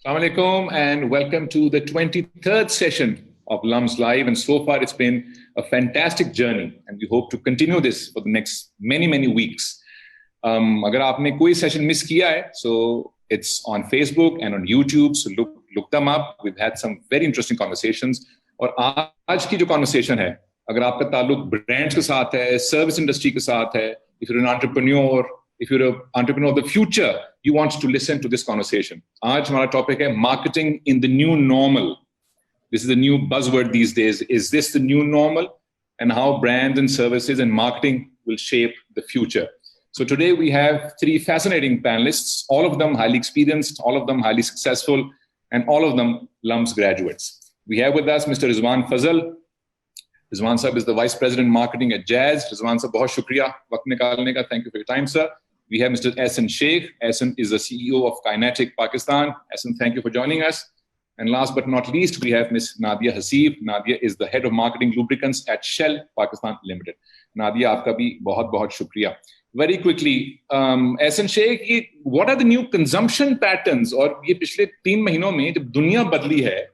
Assalamu alaikum and welcome to the 23rd session of Lums Live. And so far, it's been a fantastic journey, and we hope to continue this for the next many weeks. Agar aapne koi session miss kiya hai, so it's on Facebook and on YouTube. So look them up. We've had some very interesting conversations. और आज की जो conversation है, अगर आपका ताल्लुक brands के साथ है, service industry के साथ है, if you're an entrepreneur, if you're an entrepreneur of the future, you want to listen to this conversation. आज हमारा topic है marketing in the new normal. This is the new buzzword these days. Is this the new normal? And how brands and services and marketing will shape the future. So today we have three fascinating panelists, all of them highly experienced, all of them highly successful, and all of them Lums graduates. We have with us Mr. Rizwan Fazal. Rizwan Sahab is the Vice President Marketing at Jazz. Rizwan Sahab, बहुत शुक्रिया वक्त निकालने का. Thank you for your time, sir. We have Mr. Ehsan Sheikh. Ehsan is the CEO of Kinetic Pakistan. Ehsan, thank you for joining us. And last but not least, we have Ms. Nadia Hasib. Nadia is the Head of Marketing Lubricants at Shell Pakistan Limited. Nadia, आपका भी बहुत शुक्रिया. Very quickly, Ehsan Sheikh, what are the new consumption patterns? और ये पिछले 3 महीनों में जब दुनिया बदली है,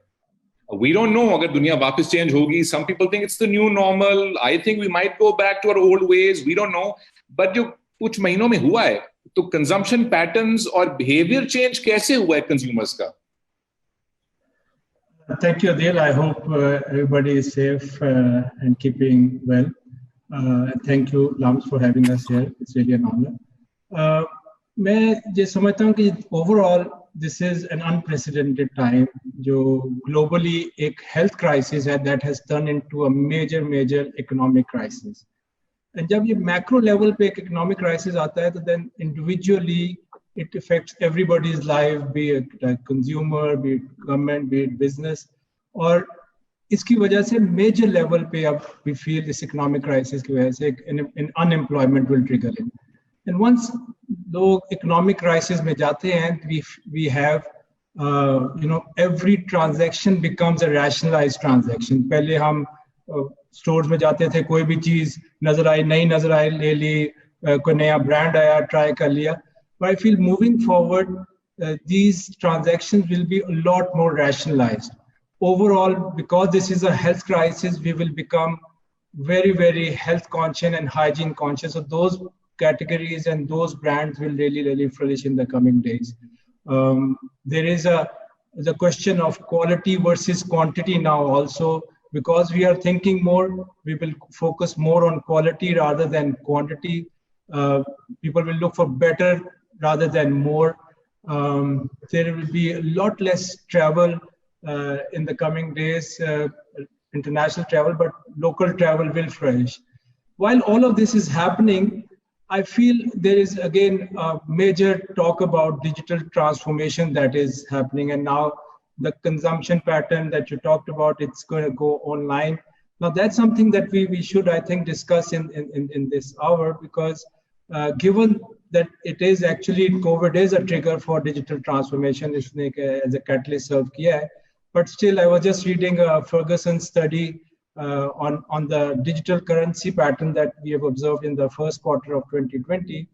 we don't know अगर दुनिया वापस change होगी. Some people think it's the new normal. I think we might go back to our old ways. We don't know. But जो कुछ महीनों में हुआ है, तो consumption patterns और behavior change कैसे हुआ है consumers का? Thank you, Adil. I hope everybody is safe and keeping well. Thank you, Lums, for having us here. It's really an honor. मैं ये समझता हूँ कि overall this is an unprecedented time. जो globally एक health crisis है that has turned into a major economic crisis. And जब ये macro level पे एक economic crisis आता है, तो then individually it affects everybody's life, be it like consumer, be it government, be it business. और इसकी वजह से major level पे अब we feel this economic crisis की वजह से an unemployment will trigger in. And once लोग economic crisis में जाते हैं, we have every transaction becomes a rationalized transaction. पहले हम stores में जाते थे, कोई भी चीज नजर आई, नई नजर आई, ले ली, कोई नया brand आया, try कर लिया. But I feel moving forward, these transactions will be a lot more rationalized. Overall, because this is a health crisis, we will become very health conscious and hygiene conscious. So those categories and those brands will really flourish in the coming days. There is the question of quality versus quantity now also, because we are thinking more, we will focus more on quality rather than quantity. People will look for better rather than more. There will be a lot less travel in the coming days, international travel, but local travel will flourish. While all of this is happening, I feel there is again a major talk about digital transformation that is happening, and now the consumption pattern that you talked about, it's going to go online. Now that's something that we should, I think, discuss in this hour, because given that it is actually COVID is a trigger for digital transformation, इसने as a catalyst serve किया है. But still, I was just reading a Ferguson study on the digital currency pattern that we have observed in the first quarter of 2020.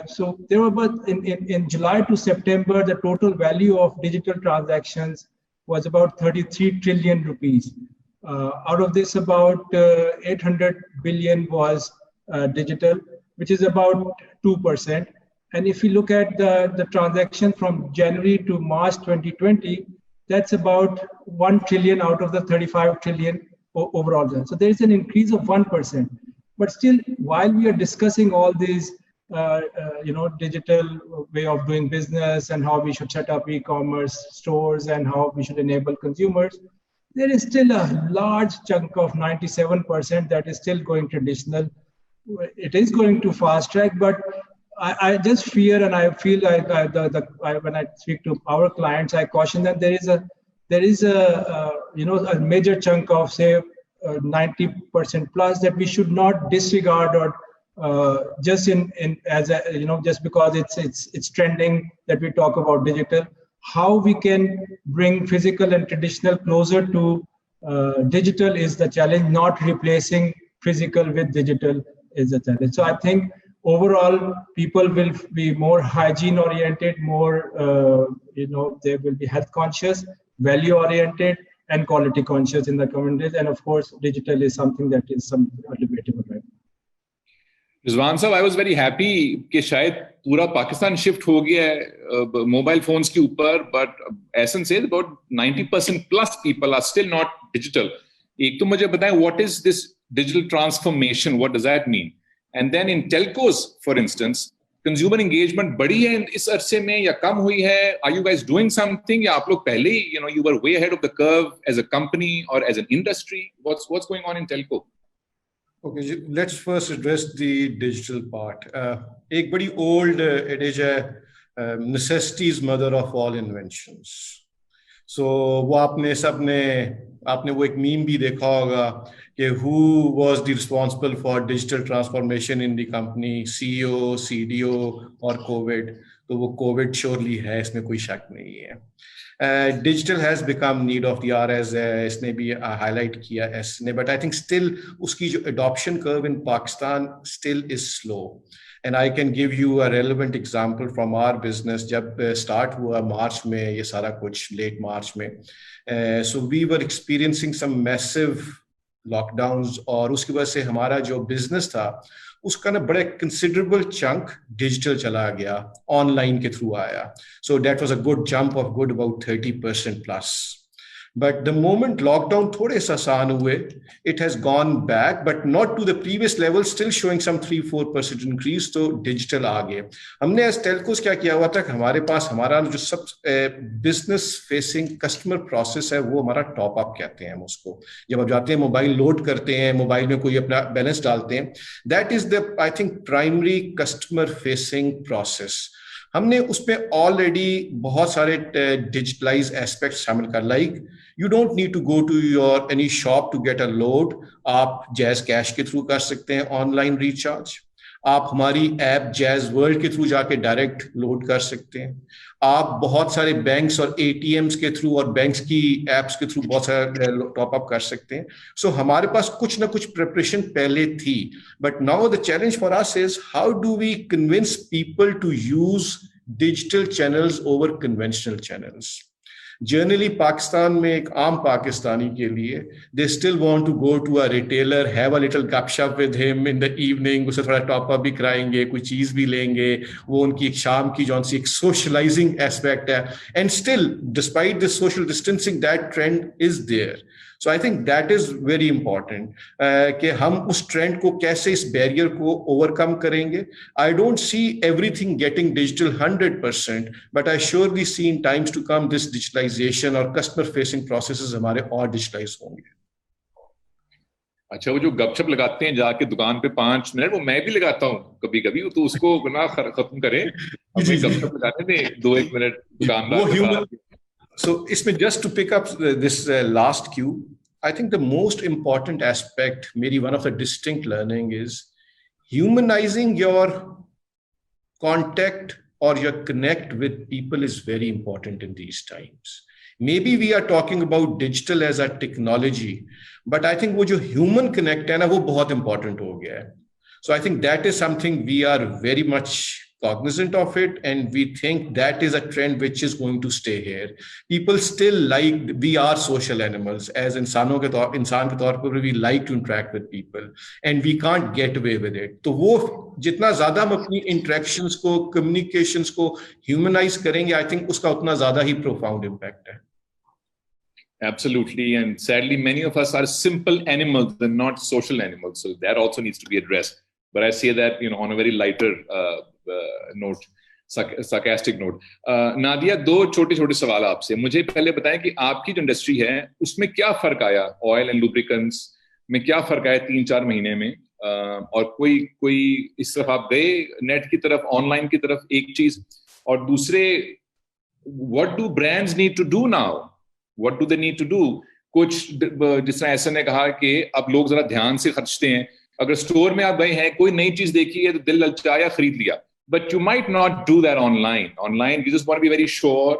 So there were about in July to September, the total value of digital transactions was about 33 trillion rupees. Out of this, about 800 billion was digital, which is about 2%. And if you look at the transaction from January to March 2020, that's about 1 trillion out of the 35 trillion overall. So there is an increase of 1%. But still, while we are discussing all these, digital way of doing business and how we should set up e-commerce stores and how we should enable consumers, there is still a large chunk of 97% that is still going traditional. It is going to fast track, but I just fear, and I feel like when I speak to our clients, I caution that there is a major chunk of, say, 90% plus that we should not disregard, or just just because it's trending that we talk about digital. How we can bring physical and traditional closer to digital is the challenge. Not replacing physical with digital is the challenge. So I think overall, people will be more hygiene oriented, more they will be health conscious, value oriented, and quality conscious in the coming days. And of course, digital is something that is debatable right now. Rizwan साहब, I was very happy कि शायद पूरा Pakistan shift हो गया है mobile phones के ऊपर, but Ehsan says about 90% plus people are still not digital. एक तो मुझे बताएं what is this digital transformation, what does that mean? And then in telcos for instance, consumer engagement बढ़ी है इस अरसे में या कम हुई है? Are you guys doing something, या आप लोग पहले ही you were way ahead of the curve as a company और as an industry? What's going on in Telco? Okay, let's first address the digital part. एक बड़ी old adage है, necessity is mother of all inventions. So वो आपने वो एक meme भी देखा होगा कि who was the responsible for digital transformation in the company, CEO, CDO और COVID? तो वो COVID surely है, इसमें कोई शक नहीं है. Digital has become need of the hour, as इसने भी highlight किया इसने, but I think still उसकी जो adoption curve in Pakistan still is slow. And I can give you a relevant example from our business. जब start हुआ मार्च में ये सारा कुछ, late मार्च में, so we were experiencing some massive lockdowns, और उसकी वजह से हमारा जो business था उसका ना बड़ा considerable chunk digital चला गया, online के through आया. So that was a good jump of good about 30% plus. But the moment lockdown थोड़े से आसान हुए, it has gone back, but not to the previous level, still showing some 3-4% increase. तो digital आ गए. हमने as telcos क्या किया हुआ था कि हमारे पास हमारा जो सब business facing customer process है, वो हमारा top up कहते हैं हम उसको. जब आप जाते हैं मोबाइल लोड करते हैं, मोबाइल में कोई अपना बैलेंस डालते हैं, that is the I think primary customer facing process. हमने उसमें ऑलरेडी बहुत सारे डिजिटलाइज एस्पेक्ट शामिल कर, like you don't need to go to your any shop to get a load. आप जैज कैश के थ्रू कर सकते हैं ऑनलाइन रिचार्ज. आप हमारी ऐप जैज वर्ल्ड के थ्रू जाके डायरेक्ट लोड कर सकते हैं. आप बहुत सारे बैंक्स और एटीएम्स के थ्रू और बैंक्स की एप्स के थ्रू बहुत सारे टॉप अप कर सकते हैं. सो हमारे पास कुछ ना कुछ प्रिपरेशन पहले थी, but now the challenge for us is how do we convince people to use digital channels over conventional channels. Generally Pakistan में एक आम पाकिस्तानी के लिए they still want to go to a retailer, have a little gupshup with him in the evening, उसे थोड़ा top up भी कराएंगे, कोई चीज भी लेंगे. वो उनकी एक शाम की जो सी एक सोशलाइजिंग एस्पेक्ट है. And still despite this social distancing that trend is there. So I think that is very important कि हम उस ट्रेंड को कैसे, इस बैरियर को ओवरकम करेंगे. I don't see everything getting digital 100%, but I surely see in times to come this digitalisation और customer facing processes हमारे और डिजिटलाइज होंगे. अच्छा, वो जो गपशप लगाते हैं जाके दुकान पे 5 मिनट, वो मैं भी लगाता हूँ कभी कभी, तो उसको ना खत्म करें. गपशप लगाने में 2-1 मिनट दुकानदार. So, just to pick up this last cue, I think the most important aspect, maybe one of the distinct learning, is humanizing your contact or your connect with people is very important in these times. Maybe we are talking about digital as a technology, but I think वो जो human connect है ना, वो बहुत important हो गया है. So I think that is something we are very much cognizant of it, and we think that is a trend which is going to stay here. People still like, we are social animals as इंसान के तौर पर we like to interact with people, and we can't get away with it. तो वो जितना ज्यादा हम अपनी interactions को, communications को humanize करेंगे, I think उसका उतना ज्यादा ही profound impact है. Absolutely, and sadly many of us are simple animals and not social animals, so that also needs to be addressed. But I say that on a very lighter note, sarcastic note. Nadia, 2 छोटे सवाल आपसे. मुझे पहले बताएं कि आपकी जो industry है उसमें क्या फर्क आया, ऑयल एंड लुब्रिकेंट्स में क्या फर्क आया 3-4 महीने में, और कोई इस तरफ आप गए नेट की तरफ, ऑनलाइन की तरफ, एक चीज. और दूसरे, what do brands need to do now, what do they need to do? कुछ जिस तरह ऐसा ने कहा कि अब लोग जरा ध्यान से खर्चते हैं. अगर स्टोर में आप गए हैं, कोई नई चीज देखी है तो दिल ललचाया, खरीद लिया. But you might not do that online. Online, you just want to be very sure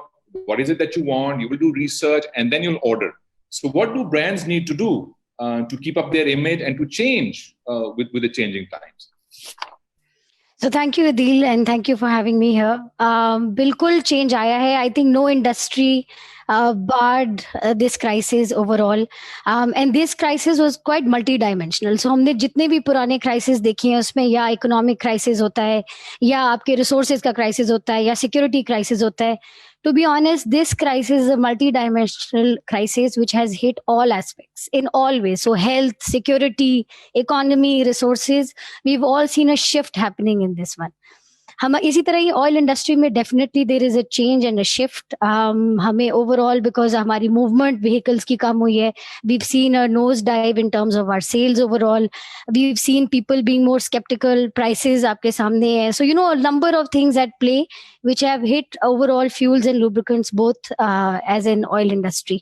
what is it that you want. You will do research and then you'll order. So what do brands need to do to keep up their image and to change with the changing times? So thank you, Adil, and thank you for having me here. बिल्कुल change आया है. I think no industry barred this crisis overall. And this crisis was quite multi-dimensional. So हमने जितने भी पुराने crisis देखे हैं उसमें या economic crisis होता है, या आपके resources का crisis होता है, या security crisis होता है. To be honest, this crisis is a multi-dimensional crisis which has hit all aspects in all ways. So health, security, economy, resources, we've all seen a shift happening in this one. हम इसी तरह ही oil industry में definitely there is a change and a shift. हमें overall because हमारी movement vehicles की कम हुई है, we have seen a nose dive in terms of our sales overall. We have seen people being more sceptical, prices आपके सामने है. So you know, number of things at play which have hit overall fuels and lubricants both as an oil industry.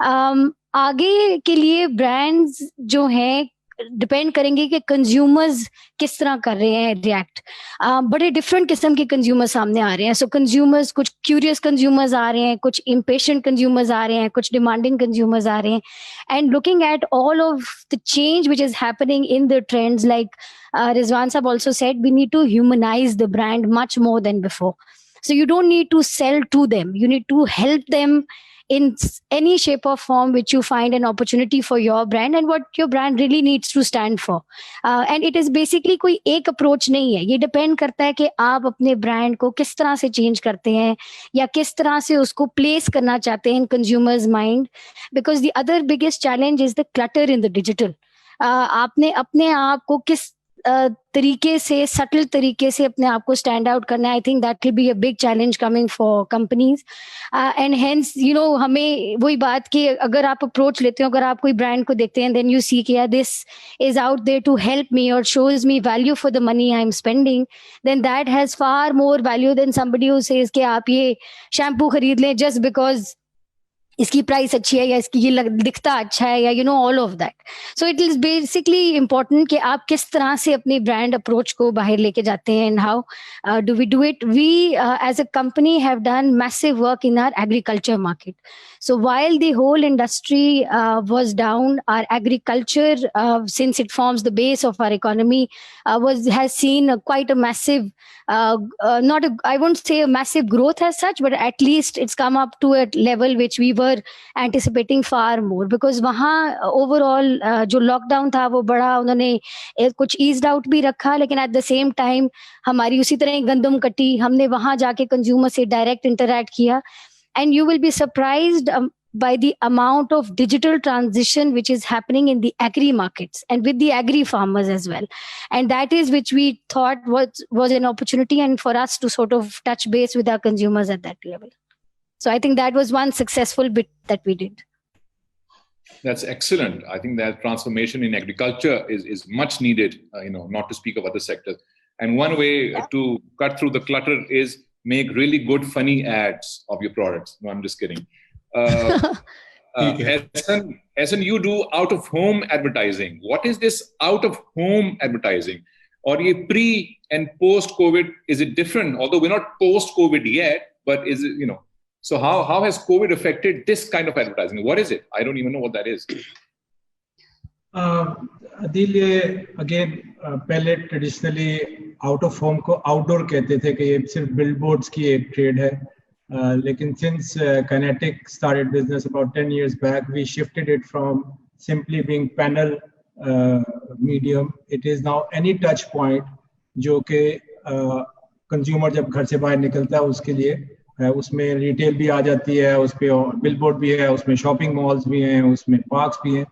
आगे के लिए brands जो हैं depend करेंगे कि कंज्यूमर्स किस तरह कर रहे हैं रिएक्ट. बड़े डिफरेंट किस्म के कंज्यूमर सामने आ रहे हैं. सो कंज्यूमर्स, कुछ क्यूरियस कंज्यूमर्स आ रहे हैं, कुछ इम्पेशेंट कंज्यूमर्स आ रहे हैं, कुछ डिमांडिंग कंज्यूमर्स आ रहे हैं. And looking at all of the change which is happening in the trends, like Rizwan Sahab also said, we need to humanize the brand much more than before. So you don't need to sell to them. You need to help them in any shape or form which you find an opportunity for your brand and what your brand really needs to stand for. And it is basically कोई एक approach नहीं है. ये depend करता है कि आप अपने brand को किस तरह से change करते हैं या किस तरह से उसको place करना चाहते हैं in consumers mind. Because the other biggest challenge is the clutter in the digital. आपने अपने आप को किस तरीके से, सटल तरीके से अपने आप को स्टैंड आउट करना है. आई think that will be a big challenge coming for companies. And hence you know, हमें वही बात कि अगर आप अप्रोच लेते हो, अगर आप कोई ब्रांड को देखते हैं, देन यू सी कि this is out there to help me और shows me value for the money I am spending, then that has far more value than somebody who says कि आप ये शैम्पू खरीद लें जस्ट बिकॉज इसकी price अच्छी है या इसकी ये दिखता अच्छा है, या you know all of that. So it is basically important कि आप किस तरह से अपनी ब्रांड अप्रोच को बाहर लेके जाते हैं. And how do we do it? We as a company have done massive work in our agriculture market. So while the whole industry was down, our agriculture, since it forms the base of our economy, has seen quite a massive, I won't say a massive growth as such, but at least it's come up to a level which we were anticipating far more. Because वहाँ overall जो lockdown था वो बड़ा उन्होंने कुछ eased out भी रखा, लेकिन at the same time हमारी उसी तरह गंदम कटी, हमने वहाँ जाके consumer से direct interact किया. And you will be surprised by the amount of digital transition which is happening in the agri markets and with the agri farmers as well. And that is which we thought was an opportunity and for us to sort of touch base with our consumers at that level. So I think that was one successful bit that we did. That's excellent. I think that transformation in agriculture is much needed, not to speak of other sectors. And one way to cut through the clutter is make really good, funny ads of your products. No, I'm just kidding. Ehsan, you do out-of-home advertising. What is this out-of-home advertising? Or ye pre and post-COVID, is it different? Although we're not post-COVID yet, but is it, so how has COVID affected this kind of advertising? What is it? I don't even know what that is. Adil, again, पहले traditionally out of home को outdoor कहते थे कि ये सिर्फ billboards की एक trade है, लेकिन since Kinetic started business about 10 years back, we shifted it from simply being panel medium. It is now any touch point जो कि कंज्यूमर जब घर से बाहर निकलता है उसके लिए, उसमें रिटेल भी आ जाती है, उस पर बिलबोर्ड भी है, उसमें शॉपिंग मॉल्स भी हैं, उसमें पार्क्स भी हैं.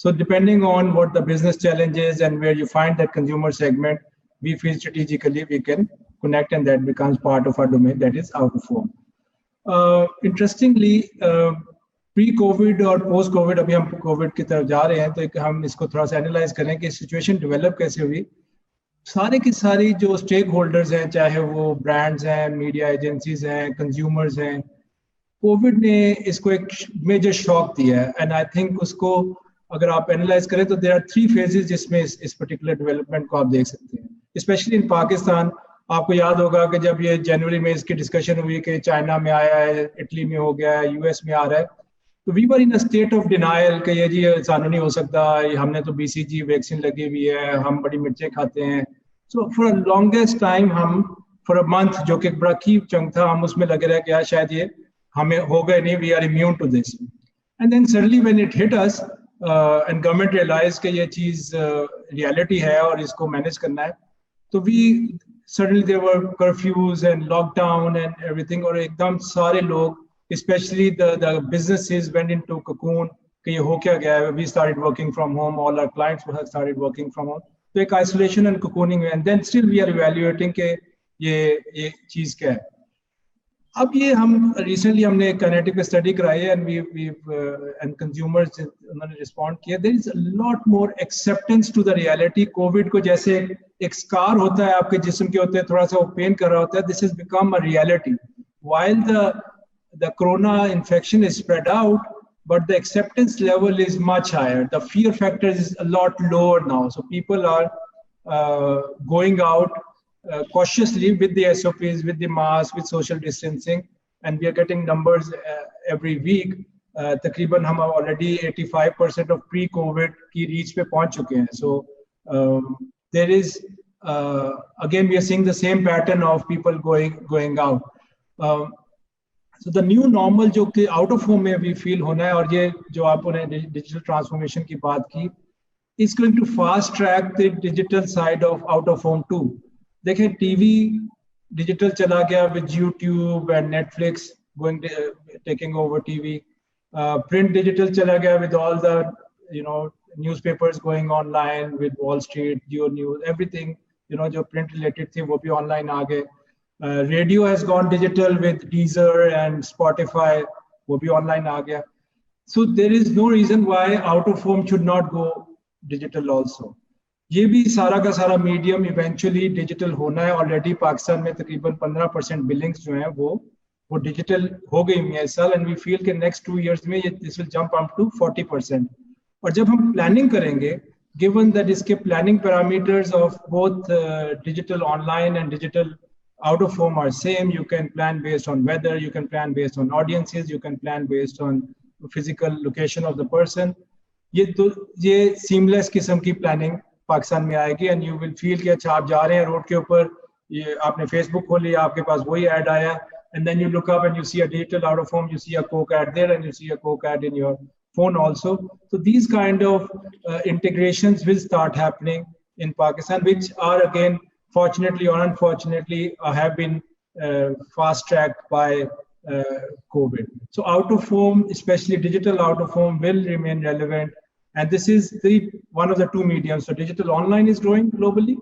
So depending on what the business challenge is and where you find that consumer segment, we feel strategically we can connect, and that becomes part of our domain, that is out of home. Interestingly, pre-COVID और post-COVID, अभी हम COVID की तरफ जा रहे हैं, तो हम इसको थोड़ा सा एनालाइज करें कि सिचुएशन डेवलप कैसे हुई. सारे की सारी जो स्टेक होल्डर्स हैं, चाहे वो ब्रांड्स हैं, मीडिया एजेंसीज हैं, कंज्यूमर्स हैं, कोविड ने इसको एक मेजर शॉक दिया है. एंड आई थिंक उसको अगर आप एनालाइज करें तो देयर आर 3 फेजेस जिसमें इस पर्टिकुलर डेवलपमेंट को आप देख सकते हैं. स्पेशली इन पाकिस्तान, आपको याद होगा कि जब ये जनवरी में इसकी डिस्कशन हुई कि चाइना में आया है, इटली में हो गया है, यूएस में आ रहा है, तो we were in a state of denial कि ये जी सानू नहीं हो सकता, हमने तो BCG वैक्सीन लगी हुई है, हम बड़ी मिर्चें खाते हैं, So for a longest time हम for a month जो कि एक बड़ा की चंक था, हम उसमें लगे रहे कि यार शायद ये हमें होगा नहीं, we are immune to this. And then suddenly when it hit us and government realized कि ये चीज़ reality है और इसको manage करना है, तो we suddenly there were curfews and lockdown and everything, और एकदम सारे लोग, especially the businesses went into cocoon कि ये हो क्या गया है. We started working from home, all our clients have started working from home. तो एक isolation and cocooning, and then still we are evaluating कि ये चीज़ क्या है. अब ये हम recently हमने Kinetic पे study कराई है, and we and consumers उन्होंने respond किया. There is a lot more acceptance to the reality. COVID को जैसे एक scar होता है आपके जिस्म के होते हैं, थोड़ा सा वो pain कर रहा होता है. This has become a reality. While the corona infection is spread out, but the acceptance level is much higher. The fear factor is a lot lower now. So people are going out cautiously with the SOPs, with the mask, with social distancing, and we are getting numbers every week. तकरीबन हम already 85% of pre-COVID की reach पे पहुंच चुके हैं. So there is again we are seeing the same pattern of people going out. So the new normal जो कि out of home में we feel होना है, और ये जो आपने digital transformation की बात की, is going to fast track the digital side of out of home too. देखें टीवी डिजिटल चला गया with YouTube and Netflix taking over TV. Print digital चला गया with all the newspapers going online, with Wall Street, Geo News, everything जो print related थे वो भी online आ गए. Radio has gone digital with Deezer and Spotify, वो भी online आ गया. So there is no reason why out of home should not go digital also. ये भी सारा का सारा मीडियम इवेंचुअली डिजिटल होना है. ऑलरेडी पाकिस्तान में तकरीबन 15% बिलिंग्स जो हैं वो डिजिटल हो गई हैं इस साल, एंड वी फील कि नेक्स्ट 2 years में ये this will jump up to 40%. और जब हम प्लानिंग करेंगे, गिवन दैट इसके planning parameters of both digital online and digital out of home are same, you can plan based on weather, you can plan based on audiences, you can plan based on physical location of the person. ये seamless किस्म की planning Pakistan में आएगी, and you will feel कि अच्छा आप जा रहे हैं रोड के ऊपर, ये आपने फेसबुक खोल लिया, आपके पास वही ऐड आया, and then you look up and you see a digital out of home, you see a Coke ad there, and you see a Coke ad in your phone also. So these kind of integrations will start happening in Pakistan, which are again fortunately or unfortunately have been fast tracked by COVID. So out of home, especially digital out of home, will remain relevant. And this is one of the two mediums. So digital online is growing globally,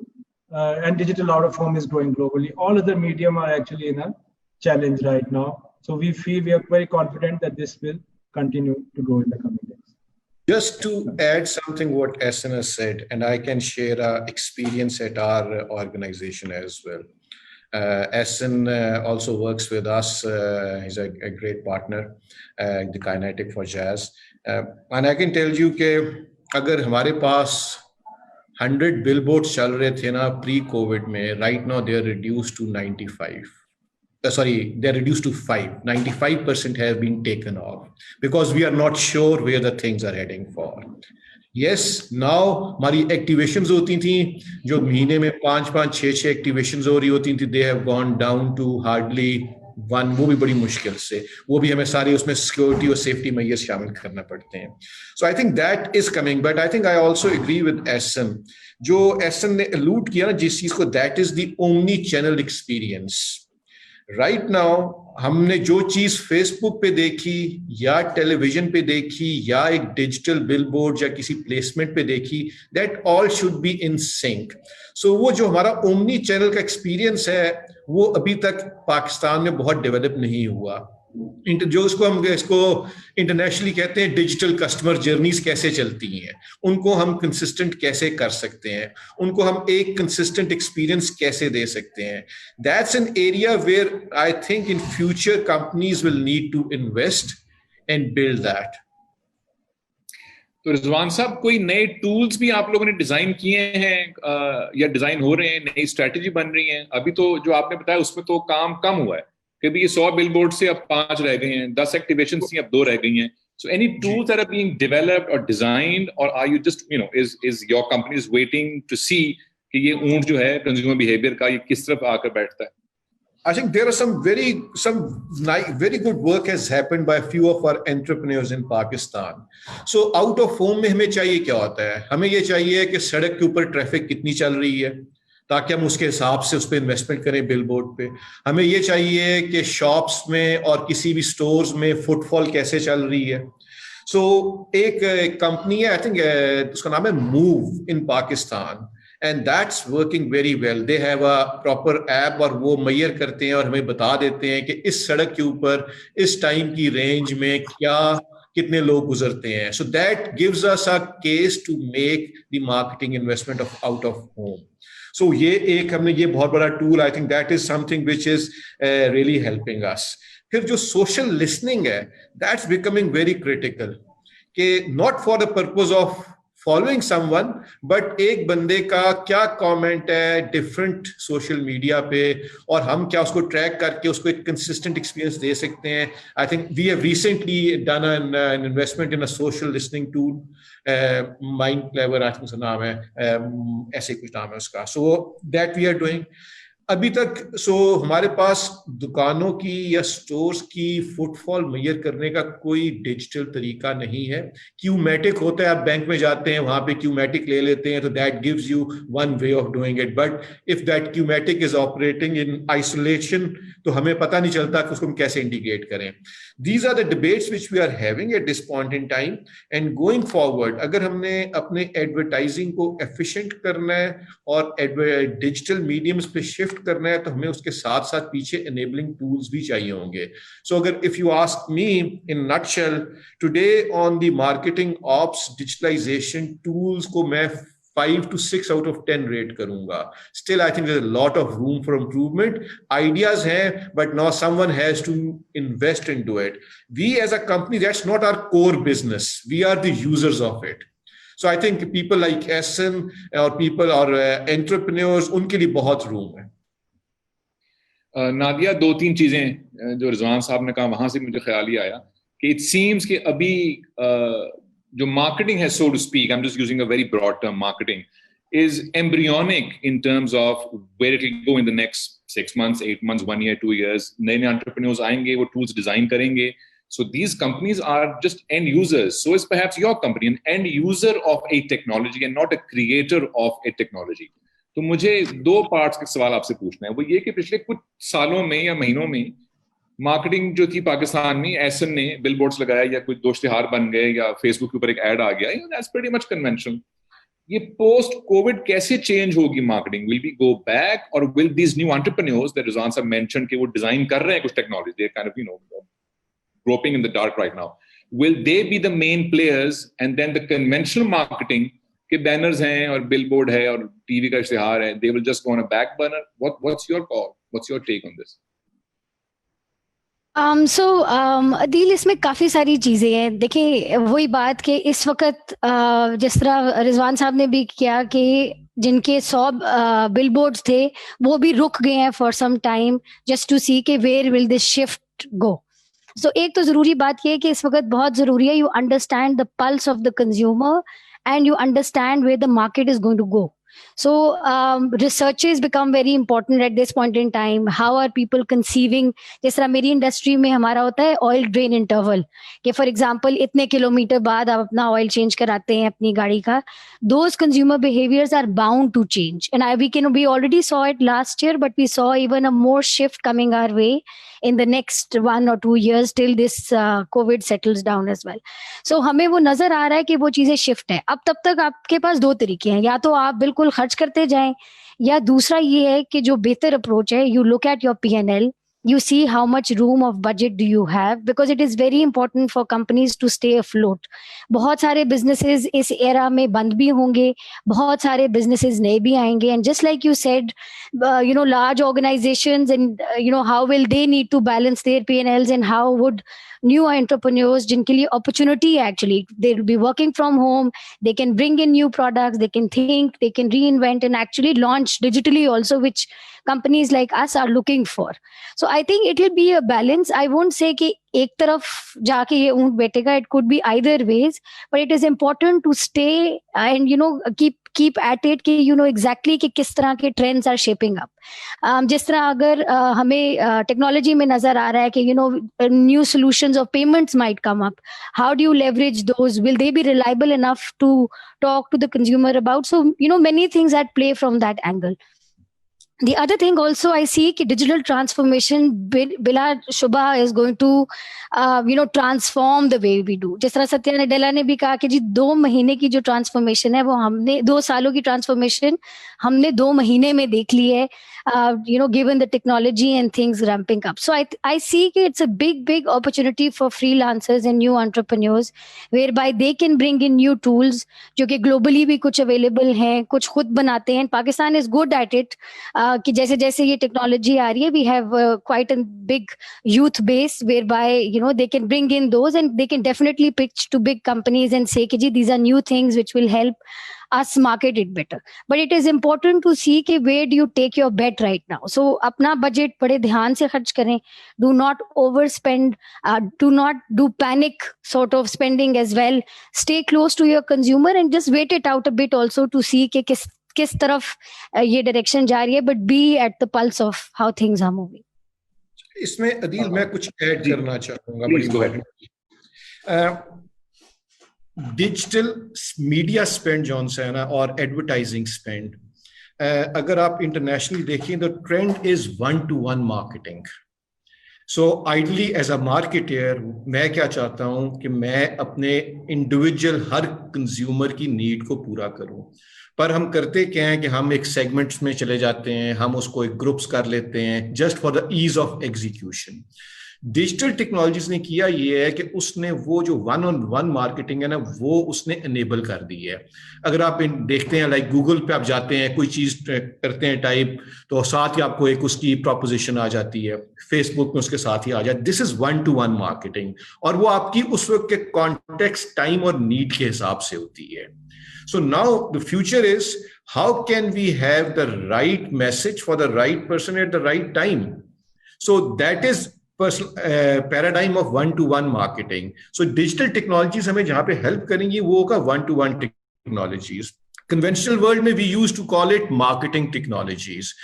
and digital out of home is growing globally. All other medium are actually in a challenge right now. So we are very confident that this will continue to grow in the coming days. Just to add something what Ehsan has said, and I can share our experience at our organization as well. Ehsan also works with us. He's a great partner, the Kinetic for Jazz. And I can tell you कि अगर हमारे पास 100 billboards चल रहे थे ना pre-COVID में, right now they are reduced to 95. They're reduced to 5. 95% have been taken off because we are not sure where the things are heading for. Yes, now हमारी activations होती थी जो महीने में 5-6 activations हो रही होती थी, they have gone down to hardly 1. वो भी बड़ी मुश्किल से, वो भी हमें सारी उसमें security और safety measures शामिल करना पड़ते हैं. So I think that is coming, but I think I also agree with Ehsan. जो Ehsan ने allude किया ना जिस चीज को, that is the omni-channel experience. Right now हमने जो चीज फेसबुक पे देखी या टेलीविजन पे देखी या एक डिजिटल बिलबोर्ड या किसी प्लेसमेंट पे देखी, that all should be in sync. So वो जो हमारा ओमनी चैनल का एक्सपीरियंस है वो अभी तक पाकिस्तान में बहुत डेवलप नहीं हुआ. जो हम इसको इंटरनेशनली कहते हैं डिजिटल कस्टमर जर्नीज कैसे चलती हैं, उनको हम कंसिस्टेंट कैसे कर सकते हैं, उनको हम एक कंसिस्टेंट एक्सपीरियंस कैसे दे सकते हैं. That's an area where I think in future companies will need to invest and build that. तो रिजवान साहब, कोई नए टूल्स भी आप लोगों ने डिजाइन किए हैं या डिजाइन हो रहे हैं, नई स्ट्रेटेजी बन रही है? अभी तो जो आपने बताया उसमें तो काम कम हुआ है कि भी 100 बिलबोर्ड से अब 5 रह गए हैं, 10 एक्टिवेशन थी अब 2 रह गई हैं. So any tools that are being developed or designed, or are you just, is your company is waiting to see कि ये ऊंट जो है कंज्यूमर बिहेवियर का ये किस तरफ आकर बैठता है? I think there are some very good work has happened by a few of our entrepreneurs in Pakistan. So out of home में हमें चाहिए क्या होता है? हमें ये चाहिए कि सड़क के ऊपर ट्रैफिक कितनी चल रही है, ताकि हम उसके हिसाब से उस पर इन्वेस्टमेंट करें बिलबोर्ड पे. हमें ये चाहिए कि शॉप्स में और किसी भी स्टोर्स में फुटफॉल कैसे चल रही है. सो एक कंपनी है, आई थिंक उसका नाम है move in Pakistan, and that's working very well. They have a proper app और वो मेजर करते हैं और हमें बता देते हैं कि इस सड़क के ऊपर इस टाइम की रेंज में क्या कितने लोग गुजरते हैं. So that gives us a case to make the marketing investment of out of home. So ये एक हमने ये बहुत बड़ा tool, I think that is something which is really helping us. फिर जो social listening है, that's becoming very critical. कि not for the purpose of following someone, but एक बंदे का क्या कमेंट है डिफरेंट सोशल मीडिया पे और हम क्या उसको ट्रैक करके उसको एक कंसिस्टेंट एक्सपीरियंस दे सकते हैं. I think we have recently done an investment in a social listening tool, mind clever I think उसका नाम है, ऐसे कुछ नाम है उसका. So that we are doing अभी तक. सो हमारे पास दुकानों की या स्टोर्स की फुटफॉल मेजर करने का कोई डिजिटल तरीका नहीं है. क्यूमेटिक होता है, आप बैंक में जाते हैं वहां पे क्यूमेटिक ले लेते हैं, तो that gives you one way of doing it. But if that cumatic is operating in isolation तो हमें पता नहीं चलता कि उसको हम कैसे इंटीग्रेट करें. These are the debates which we are having at this point in time. And going forward अगर हमने अपने एडवर्टाइजिंग को एफिशिएंट करना है और डिजिटल मीडियम्स पे शिफ्ट करना है, तो हमें उसके साथ साथ पीछे एनेबलिंग टूल्स भी चाहिए होंगे. सो अगर if you ask me in nutshell today on the marketing ops digitalisation tools को मैं 5 to 6 out of 10 रेट करूंगा. Still, I think there's a lot of room for improvement. Ideas हैं, but now someone has to invest into it. We as a company, that's not our core business. We are the users of it. So I think people like Essen or people or entrepreneurs, उनके लिए बहुत room है. नादिया, 2-3 चीजें जो रिजवान साहब ने कहा वहां से मुझे ख्याल ही आया कि इट सीम्स कि अभी जो marketing has, so to speak, I'm just using a very broad term, marketing is embryonic in terms of where it will go in the next 6 months, 8 months, 1 year, 2 years. नए entrepreneurs आएंगे, वो tools design करेंगे. So these companies are just end users. So is perhaps your company an end user of a technology and not a creator of a technology. तो मुझे 2 parts के सवाल आपसे पूछना है. वो ये कि पिछले कुछ सालों में या महीनों में मार्केटिंग जो थी पाकिस्तान में, एसन ने बिलबोर्ड्स लगाया या कुछ दो इश्तिहार बन गए या फेसबुक के ऊपर एक ऐड आ गया, दैट्स प्रीटी मच कन्वेंशनल. ये पोस्ट कोविड कैसे चेंज होगी marketing? Will we go back और will these new entrepreneurs that Rizwan साहब मेंशन्ड कि वो डिजाइन कर रहे हैं कुछ technology, they kind of groping in the dark right now, will they be the main players and then the conventional marketing के banners हैं और बिलबोर्ड है और टीवी का इश्तिहार है, they will just go on a back burner? What's your call, what's your take on this? Adeel, इसमें काफ़ी सारी चीज़ें हैं. देखिए, वही बात कि इस वक्त जिस तरह रिजवान साहब ने भी किया कि जिनके 100 बिलबोर्ड्स थे वो भी रुक गए हैं for some time just to see के where will this shift go. So एक तो ज़रूरी बात ये है कि इस वक्त बहुत ज़रूरी है you understand the pulse of the consumer and you understand where the market is going to go. So researches become very important at this point in time. How are people conceiving? जिस तरह मेरी industry में हमारा होता है oil drain interval, कि for example इतने kilometre बाद आप अपना ऑयल चेंज कराते हैं अपनी गाड़ी का. Those consumer behaviors are bound to change, and we already saw it last year, but we saw even a more shift coming our way in the next 1 or 2 years till this COVID settles down as well. So हमें वो नजर आ रहा है कि वो चीजें shift है. अब तब तक आपके पास 2 तरीके हैं, या तो आप बिल्कुल खर्च करते जाएं, या दूसरा ये है कि जो बेहतर अप्रोच है, you look at your P&L, you see how much room of budget do you have, because it is very important for companies to stay afloat. बहुत सारे businesses इस era में बंद भी होंगे, बहुत सारे businesses नए भी आएंगे, and just like you said, large organizations and how will they need to balance their P&Ls, and how would new entrepreneurs जिनके लिए opportunity actually, they will be working from home, they can bring in new products, they can think, they can reinvent and actually launch digitally also, which companies like us are looking for. So I think it will be a balance. I won't say कि एक तरफ जाके ये ऊंट बैठेगा. It could be either ways, but it is important to stay and keep keep at it कि you know exactly कि किस तरह के trends are shaping up. जिस तरह अगर हमें टेक्नोलॉजी में नजर आ रहा है कि you know new solutions of payments might come up. How do you leverage those? Will they be reliable enough to talk to the consumer about? So you know many things at play from that angle. The other thing also I see कि digital transformation bila shubha is going to you know transform the way we do. जिस तरह सत्या नडेला ने भी कहा कि जी 2 महीने की जो ट्रांसफॉर्मेशन है वो हमने 2 सालों की ट्रांसफॉर्मेशन हमने 2 महीने में देख ली है. You know, given the technology and things ramping up. So I see it's a big opportunity for freelancers and new entrepreneurs whereby they can bring in new tools जो कि globally भी कुछ available हैं, कुछ खुद बनाते हैं. Pakistan is good at it. कि जैसे जैसे ये technology आ रही है, we have quite a big youth base whereby you know they can bring in those and they can definitely pitch to big companies and say कि जी these are new things which will help us market it better. But it is important to see कि where do you take your bet right now. So अपना budget बड़े ध्यान से खर्च करें. Do not overspend. Do not do panic sort of spending as well. Stay close to your consumer and just wait it out a bit also to see कि किस तरफ ये direction जा रही है. But be at the pulse of how things are moving. इसमें अदील मैं कुछ ऐड करना चाहूँगा. Please go ahead. Digital media spend जो है ना और एडवर्टाइजिंग स्पेंड, अगर आप इंटरनेशनली देखें तो trend is 1-to-1 marketing. So ideally as a marketer मैं क्या चाहता हूं कि मैं अपने इंडिविजुअल हर कंज्यूमर की नीड को पूरा करूं. पर हम करते क्या है कि हम एक सेगमेंट्स में चले जाते हैं, हम उसको एक ग्रुप्स कर लेते हैं just for the ease of execution. Digital technologies ने किया ये है कि उसने वो जो 1-on-1 मार्केटिंग है ना वो उसने एनेबल कर दी है. अगर आप देखते हैं लाइक गूगल पे आप जाते हैं कोई चीज करते हैं टाइप तो साथ ही आपको एक उसकी प्रोपोजिशन आ जाती है, फेसबुक में उसके साथ ही आ जाए. दिस इज 1-to-1 मार्केटिंग और वो आपकी उस वक्त के कॉन्टेक्स्ट, टाइम और नीड के हिसाब से होती है. So now the future is how can we have the right message for the right person at the right time. So that is paradigm of 1-to-1 marketing. So digital technologies हमें जहाँ पे help करेंगी वो होगा 1-to-1 technologies. Conventional world में we used to call it marketing technologies.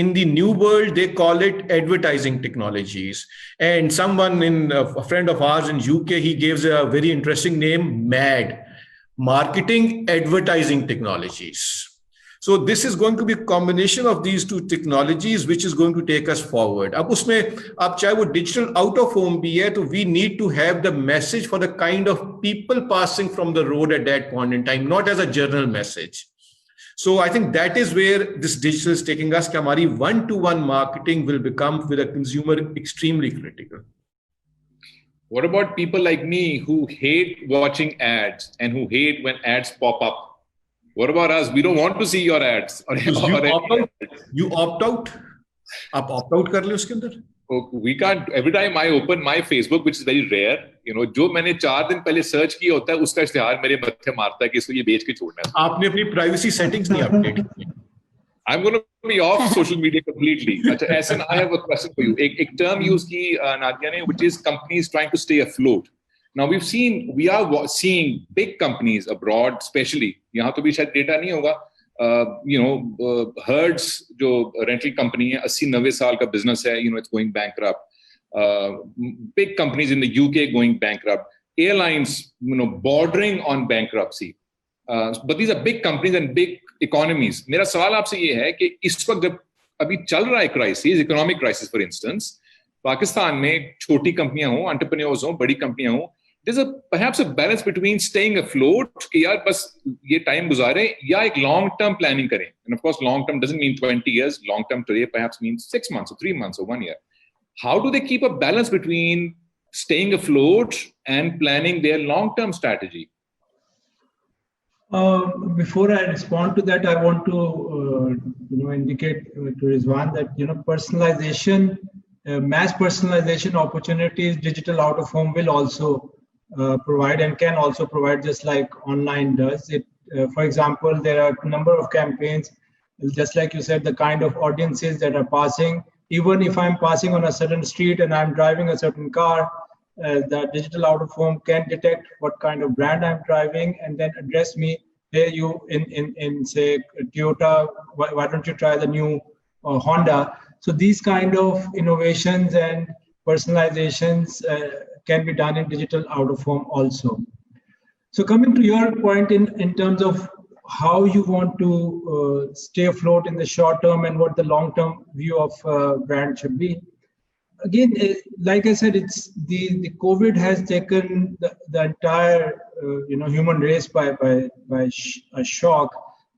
In the new world, they call it advertising technologies. And someone a friend of ours in UK, he gives a very interesting name, MAD. Marketing Advertising Technologies. So this is going to be a combination of these two technologies which is going to take us forward. अब उसमें अब चाहे वो digital out of home भी है तो we need to have the message for the kind of people passing from the road at that point in time, not as a general message. So I think that is where this digital is taking us. कि हमारी 1-to-1 marketing will become with a consumer extremely critical. What about people like me who hate watching ads and who hate when ads pop up? What about us? We don't want to see your ads. You opt out? आप opt out कर ले उसके अंदर? We can't. Every time I open my Facebook, which is very rare, you know, जो मैंने 4 दिन पहले search किया होता है उसका इश्तिहार मेरे मत्थे मारता है कि इसको ये बेच के छोड़ना है. आपने अपनी privacy settings नहीं update की. I'm going to be off social media completely. अच्छा, Ehsan, I have a question for you. एक term use की नादिया ने, which is companies trying to stay afloat. Now we are seeing big companies abroad, especially यहाँ तो भी शायद data नहीं होगा. You know, Hertz जो rental company है 80-90 साल का business है, you know, it's going bankrupt. Big companies in the UK going bankrupt. Airlines, you know, bordering on bankruptcy. But these are big companies and big economies. मेरा सवाल आपसे ये है कि इस वक्त जब अभी चल रहा है crisis, economic crisis for instance, Pakistan में छोटी कंपनियां हों, एंटरप्रेन्योर्स हों, बड़ी कंपनियां हों, there's perhaps a balance between staying afloat कि यार बस ये टाइम गुजारें या एक long term planning करें. And of course long term doesn't mean 20 years. Long term today perhaps means 6 months or 3 months or 1 year. How do they keep a balance between staying afloat and planning their long term strategy? Before I respond to that, I want to indicate to Rizwan that personalization, mass personalization opportunities, digital out of home will also provide and can also provide, just like online does. It, for example, there are a number of campaigns, just like you said, the kind of audiences that are passing. Even if I'm passing on a certain street and I'm driving a certain car, the digital out of home can detect what kind of brand I'm driving and then address me hey, you in say Toyota, why don't you try the new Honda? So these kind of innovations and personalizations can be done in digital out of home also. So coming to your point in terms of how you want to stay afloat in the short term and what the long-term view of brand should be. Again, like I said, it's the COVID has taken the entire human race by a shock,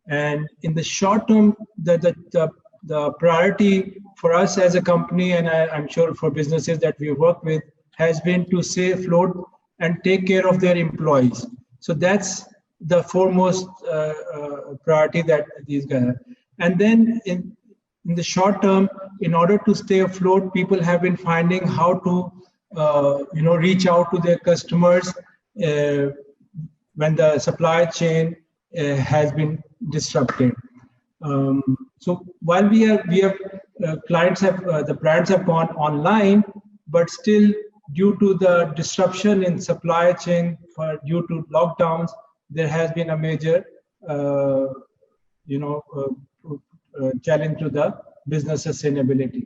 and in the short term, the priority for us as a company, and I'm sure for businesses that we work with, has been to stay afloat and take care of their employees. So that's the foremost priority that these guys have. And then in the short term, in order to stay afloat, people have been finding how to reach out to their customers when the supply chain has been disrupted. So while we have clients have the brands have gone online, but still due to the disruption in supply chain due to lockdowns, there has been a major challenge to the business sustainability.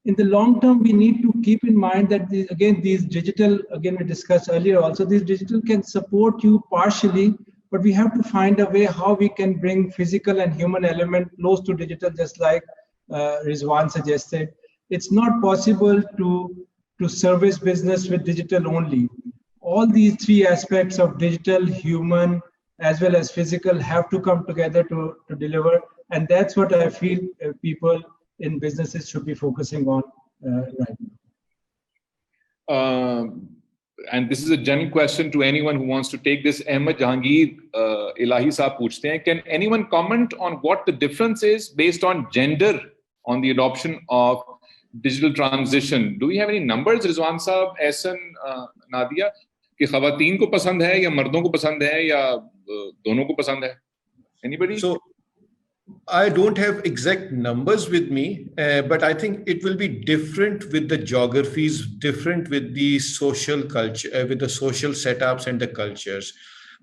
In the long term, we need to keep in mind that these digital, we discussed earlier also, these digital can support you partially, but we have to find a way how we can bring physical and human element close to digital, just like Rizwan suggested. It's not possible to service business with digital only. All these three aspects of digital, human, as well as physical have to come together to deliver. And that's what I feel people in businesses should be focusing on right now. And this is a general question to anyone who wants to take this. Ahmed Jahangir Elahi Saab पूछते हैं, can anyone comment on what the difference is based on gender on the adoption of digital transition? Do we have any numbers, Rizwan Saab, Ehsan, Nadia, कि ख़वातीन को पसंद है या मर्दों को पसंद है या दोनों को पसंद है? Anybody? So I don't have exact numbers with me, but I think it will be different with the geographies, different with the social culture, with the social setups and the cultures.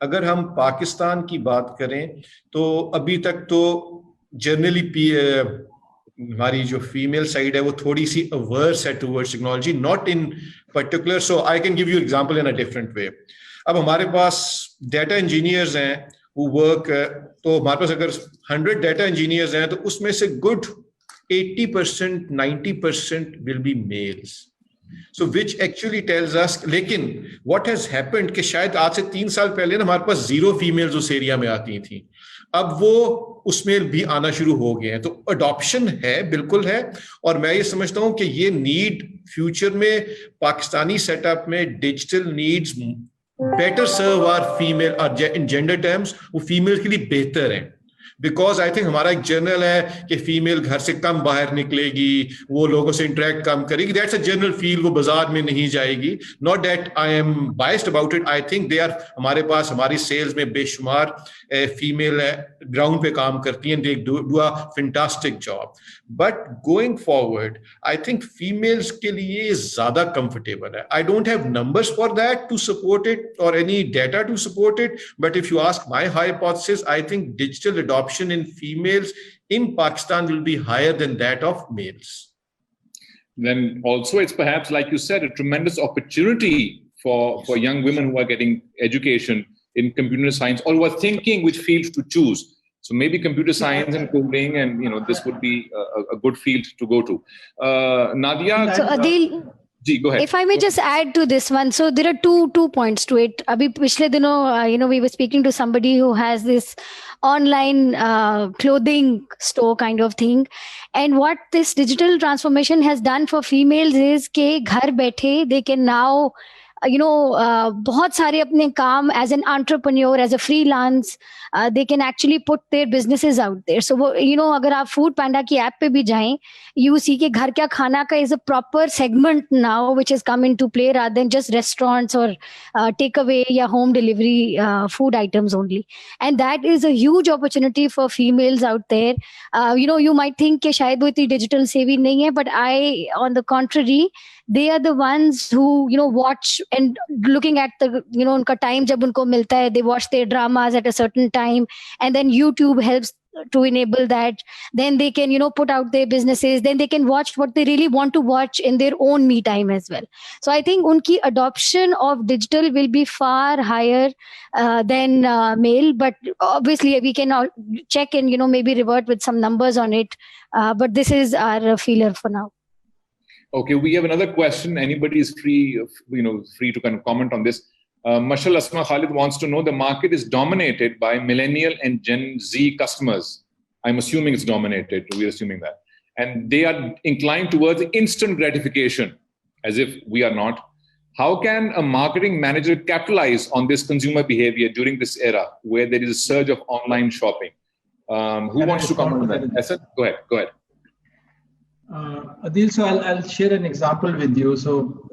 अगर हम पाकिस्तान की बात करें तो अभी तक तो generally हमारी जो फीमेल साइड है वो थोड़ी सी averse है towards technology, not in particular. So I can give you example in a different way. अब हमारे पास data engineers हैं who work, तो हमारे पास अगर 100 data engineers हैं तो उसमें से good 80%, 90% will be males. So which actually tells us, लेकिन what has happened कि शायद आज से 3 साल पहले ना हमारे पास 0 females उस एरिया में आती थी, अब वो उसमें भी आना शुरू हो गए हैं. तो अडॉप्शन है, बिल्कुल है, और मैं ये समझता हूँ कि ये नीड फ्यूचर में पाकिस्तानी सेटअप में digital needs better serve our female in gender terms, वो फीमेल के लिए बेहतर है. बिकॉज आई थिंक हमारा एक जनरल है कि फीमेल घर से कम बाहर निकलेगी, वो लोगों से इंटरेक्ट कम करेगी. दैट्स अ जनरल फील, वो बाजार में नहीं जाएगी. Not that I am biased about it. I think they are, हमारे पास हमारी सेल्स में बेशुमार फीमेल ग्राउंड पे काम करती हैं, they do a fantastic job. But going forward I think females के लिए ज्यादा कंफर्टेबल है. I don't have numbers for that to support it और any data to support it, but if you ask my hypothesis, I think digital adoption in females in Pakistan will be higher than that of males. Then also it's perhaps, like you said, a tremendous opportunity for young women who are getting education in computer science or who are thinking which fields to choose. So maybe computer science and coding, and this would be a good field to go to. Nadia. So Adil, go ahead. If I may just add to this one, so there are two points to it. Abhi pichle dino, we were speaking to somebody who has this online clothing store kind of thing, and what this digital transformation has done for females is ke ghar baithe they can now बहुत सारे अपने काम as an entrepreneur, as a freelance, they can actually put their businesses out there. So अगर आप food पैंडा की app पे भी जाएं, you see कि घर क्या खाना का is a proper segment now which has come into play rather than just restaurants or takeaway या home delivery food items only. And that is a huge opportunity for females out there. You might think कि शायद वो इतनी digital savvy नहीं है, but on the contrary, they are the ones who watch and looking at the, उनका time जब उनको मिलता है, they watch their dramas at a certain time, and then YouTube helps to enable that. Then they can, put out their businesses, then they can watch what they really want to watch in their own me time as well. So I think unki adoption of digital will be far higher than mail, but obviously we can all check and, maybe revert with some numbers on it. But this is our feeler for now. Okay, we have another question. Anybody is free, free to kind of comment on this. Mashal Asma Khalid wants to know, the market is dominated by millennial and Gen Z customers. I'm assuming it's dominated. We're assuming that. And they are inclined towards instant gratification, as if we are not. How can a marketing manager capitalize on this consumer behavior during this era where there is a surge of online shopping? Who wants to comment on that? Asad, go ahead. Adil, so I'll share an example with you. So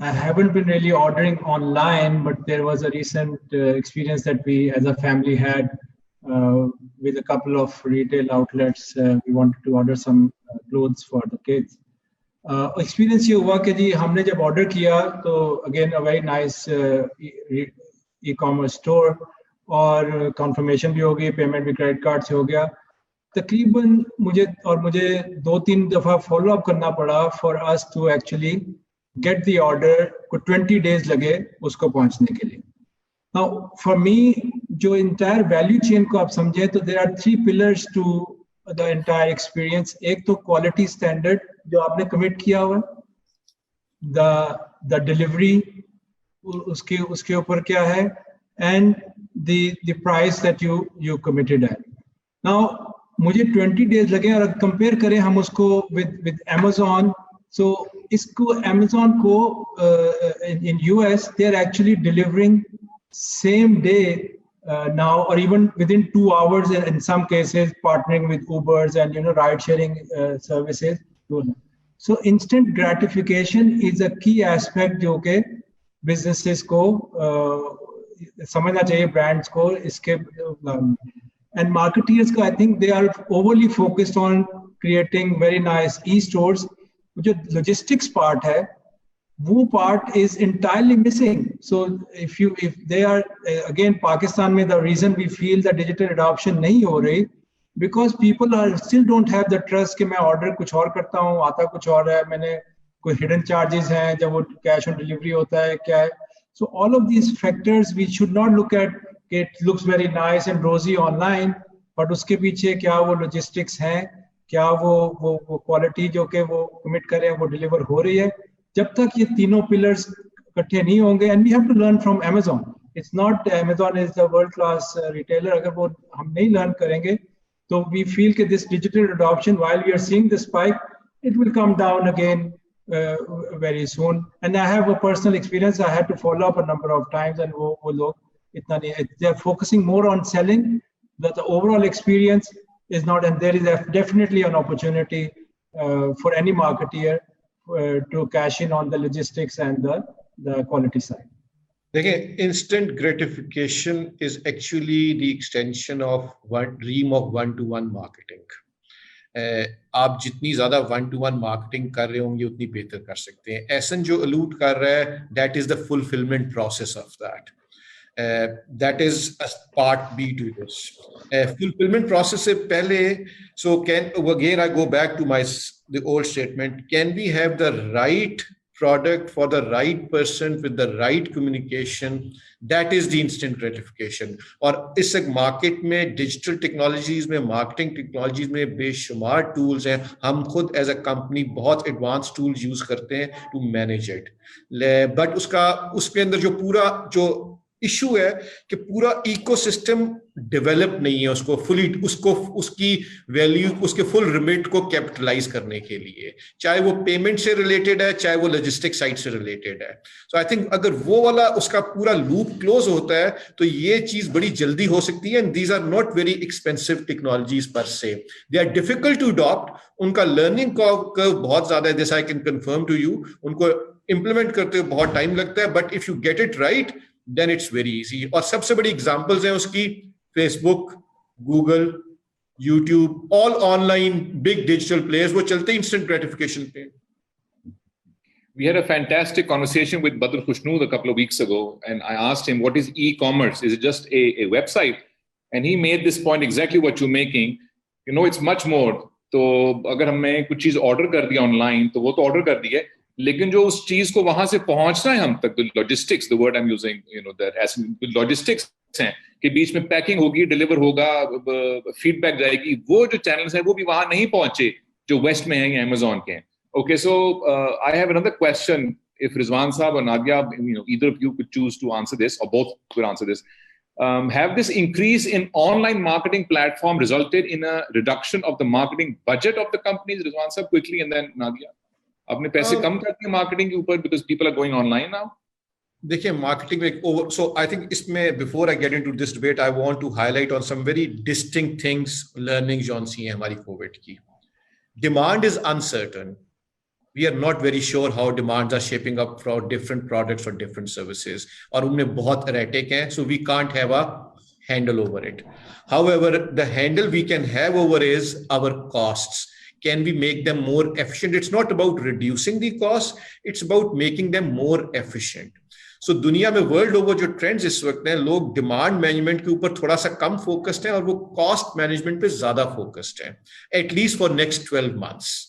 I haven't been really ordering online, but there was a recent experience that we as a family had with a couple of retail outlets. We wanted to order some clothes for the kids. Experience ये हुआ कि जी हमने जब order किया तो again a very nice e-commerce store और confirmation भी हो गई, payment भी credit card से हो गया. तकरीबन मुझे 2-3 दफा follow up करना पड़ा for us to actually get the order. को 20 days लगे उसको पहुंचने के लिए. Now for me जो entire value chain को आप समझे तो there are 3 pillars to the entire experience. एक तो quality standard जो आपने commit किया हुआ, the delivery उसके ऊपर क्या है, and the price that you committed at. Now मुझे 20 days लगे और कंपेयर करें हम उसको with Amazon. So इसको Amazon को in US they are actually delivering same day now, or even within 2 hours, and in some cases partnering with Ubers and ride sharing services. So instant gratification is a key aspect जो के businesses को समझना चाहिए, brands को इसके. And marketeers, I think they are overly focused on creating very nice e-stores. जो logistics part है, वो part is entirely missing. So if they are again Pakistan में, the reason we feel that digital adoption नहीं हो रही, because people still don't have the trust कि मैं order कुछ और करता हूँ, आता कुछ और है, मैंने कोई hidden charges हैं जब वो cash on delivery होता है क्या है. So all of these factors we should not look at. It looks very nice and rosy online, but उसके पीछे क्या वो logistics हैं, क्या वो quality जो के वो commit करें वो deliver हो रही है. जब तक ये तीनों pillars इकट्ठे नहीं होंगे, and we have to learn from Amazon. It's not Amazon is the world class retailer. अगर वो हम नहीं learn करेंगे, तो we feel that this digital adoption, while we are seeing the spike, it will come down again very soon. And I have a personal experience. I had to follow up a number of times, and वो लोग they are focusing more on selling, that the overall experience is not, and there is definitely an opportunity for any marketeer to cash in on the logistics and the quality side. Again, instant gratification is actually the extension of one dream of one-to-one marketing. आप जितनी ज्यादा one-to-one marketing कर रहे होंगे उतनी बेहतर कर सकते हैं. एहसन जो allude कर रहा है, that is the fulfillment process of that. That is a part B to this. Fulfillment process se pehle, so again I go back to the old statement, can we have the right product for the right person with the right communication? That is the instant gratification. और इस market में digital technologies में, marketing technologies में बेशुमार tools हैं. हम खुद as a company बहुत advanced tools use करते हैं to manage it. But उसके अंदर जो पूरा जो इशू है कि पूरा इकोसिस्टम डेवलप नहीं है उसकी वैल्यू, उसके फुल रिमिट को कैपिटलाइज करने के लिए, चाहे वो पेमेंट से रिलेटेड है, चाहे वो लॉजिस्टिक साइड से रिलेटेड है. सो आई थिंक अगर वो वाला उसका पूरा लूप क्लोज होता है तो ये चीज बड़ी जल्दी हो सकती है. And these are not very expensive technologies per se, they are difficult to adopt. उनका लर्निंग कर्व बहुत ज्यादा है, this I can confirm to you. उनको इंप्लीमेंट करते हुए बहुत टाइम लगता है, but if you get it right then it's very easy. और सबसे बड़ी examples हैं उसकी Facebook, Google, YouTube, all online big digital players, वो चलते instant gratification पे. We had a fantastic conversation with Badr Khushnood a couple of weeks ago, and I asked him, what is e-commerce? Is it just a website? And he made this point exactly what you're making. You know, it's much more. तो अगर हमने कुछ चीज order कर दिया online तो वो तो ऑर्डर कर दी है, लेकिन जो उस चीज को वहां से पहुंचना है हम तक, logistics, the word I am using, you know, that logistics हैं कि बीच में पैकिंग होगी, डिलीवर होगा, फीडबैक जाएगी, वो जो चैनल्स हैं वो भी वहां नहीं पहुंचे जो वेस्ट में हैं या अमेजोन के हैं. Okay, so I have another question. If Rizwan Saab or Nadia, you know, either of you could choose to answer this, or both could answer this. Have this increase in online marketing platform resulted in a reduction of the marketing budget of the companies? Rizwan Saab, quickly, and then Nadia. आपने पैसे कम कर दिए marketing के ऊपर because people are going online now? देखिए marketing में over. So I think इसमें before I get into this debate, I want to highlight on some very distinct things, learnings जो सी हैं हमारी COVID की. Demand is uncertain. We are not very sure how demands are shaping up for different products or different services. और उनमें बहुत erratic हैं, so we can't have a handle over it. However, the handle we can have over is our costs. Can we make them more efficient? It's not about reducing the costs, it's about making them more efficient. So दुनिया में world over जो trends इस वक्त हैं, लोग demand management के ऊपर थोड़ा सा कम focused हैं और वो cost management पे ज़्यादा focused हैं, at least for next 12 months.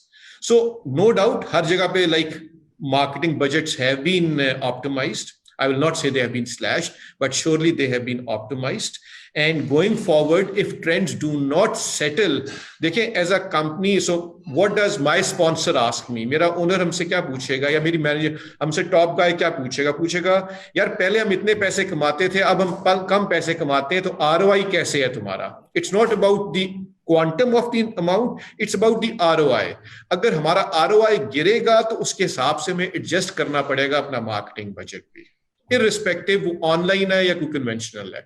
So no doubt, हर जगह पे like marketing budgets have been optimized. I will not say they have been slashed, but surely they have been optimized. And going forward, if trends do not settle, देखिए as a company, so what does my sponsor ask me? मेरा owner हमसे क्या पूछेगा या मेरी manager हमसे top guy क्या पूछेगा यार पहले हम इतने पैसे कमाते थे, अब हम कम पैसे कमाते हैं, तो ROI कैसे है तुम्हारा? It's not about the quantum of the amount, it's about the ROI. अगर हमारा ROI गिरेगा तो उसके हिसाब से हमें एडजस्ट करना पड़ेगा अपना मार्केटिंग बजट भी, irrespective वो ऑनलाइन है या कोई कन्वेंशनल है.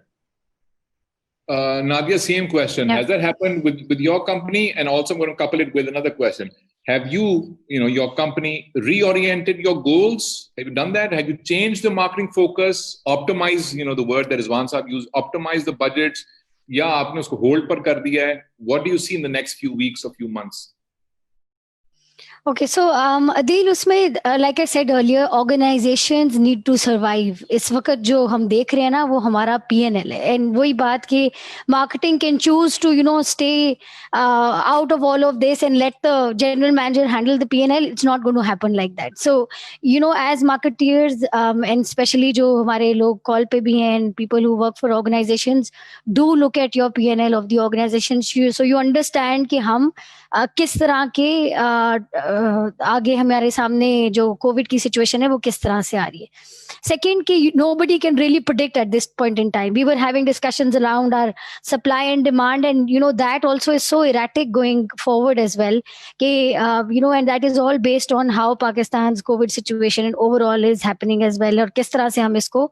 Nadia, same question. Has that happened with your company? And also I'm going to couple it with another question. Have you, your company reoriented your goals? Have you done that? Have you changed the marketing focus, optimize, the word that Rizwan Saab used, optimize the budgets? या आपने उसको hold पर कर दिया है? What do you see in the next few weeks or few months? Okay, so Adil, उसमें like I said earlier, organizations need to survive. इस वक्त जो हम देख रहे हैं ना, वो हमारा P&L है, and वही बात कि marketing can choose to stay out of all of this and let the general manager handle the P&L. It's not going to happen like that. So as marketeers and especially जो हमारे लोग call पे भी हैं and people who work for organizations, do look at your P&L of the organization so you understand कि हम किस तरह के आगे हमारे सामने जो कोविड की सिचुएशन है वो किस तरह से आ रही है. Second, कि nobody can really predict at this point in time. We were having discussions around our supply and demand, and that also is so erratic going forward as well. कि and that is all based on how Pakistan's COVID situation and overall is happening as well, और किस तरह से हम इसको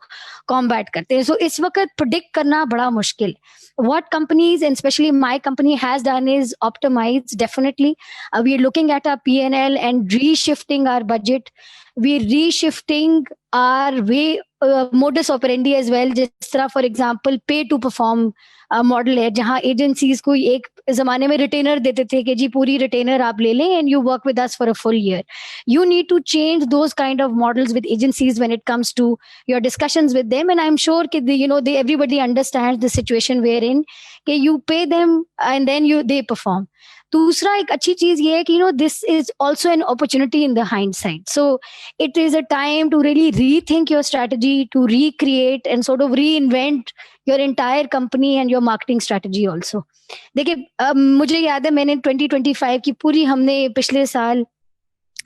combat करते हैं. So इस वक्त predict करना बड़ा मुश्किल. What companies, and especially my company, has done is optimized. Definitely, we are looking at our P&L and reshifting our budget. We're reshifting our way, modus operandi as well. जिस तरह, for example, pay to perform model है, जहां agencies को एक जमाने में retainer देते थे कि जी पूरी रिटेनर आप ले लें and you work with us for a full year. You need to change those kind of models with agencies when it comes to your discussions with them, and I'm sure that everybody understands the situation we're in, कि you pay them and then they perform. दूसरा एक अच्छी चीज ये है कि this is also an opportunity in the hindsight. So it is a time to really rethink your strategy, to recreate and sort of reinvent your entire company and your marketing strategy also. देखिए मुझे याद है मैंने 2025 की पूरी हमने पिछले साल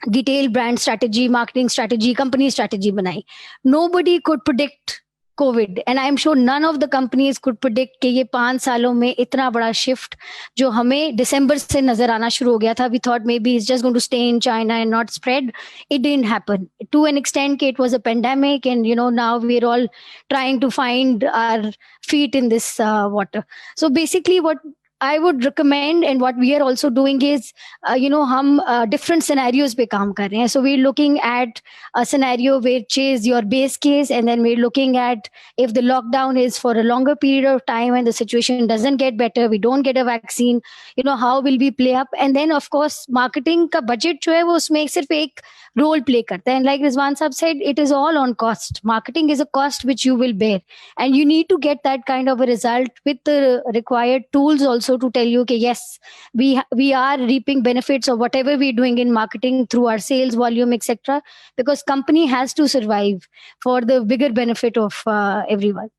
detail brand strategy, marketing strategy, company strategy बनाई. Nobody could predict COVID, and I'm sure none of the companies could predict कि ये 5 सालों में इतना बड़ा शिफ्ट जो हमें दिसंबर से नजर आना शुरू हो गया था. We thought maybe it's just going to stay in China and not spread. It didn't happen to an extent. It was a pandemic, and now we're all trying to find our feet in this water. So basically, what I would recommend, and what we are also doing is, हम different scenarios पे काम कर रहे हैं. So we're looking at a scenario which is your base case, and then we're looking at if the lockdown is for a longer period of time and the situation doesn't get better, we don't get a vaccine, how will we play up? And then of course marketing का budget जो है वो उसमें सिर्फ एक role play करता है. And like Rizwan Saab said, it is all on cost. Marketing is a cost which you will bear, and you need to get that kind of a result with the required tools also to tell you, okay, yes, we are reaping benefits of whatever we're doing in marketing through our sales volume, etc. Because company has to survive for the bigger benefit of everyone.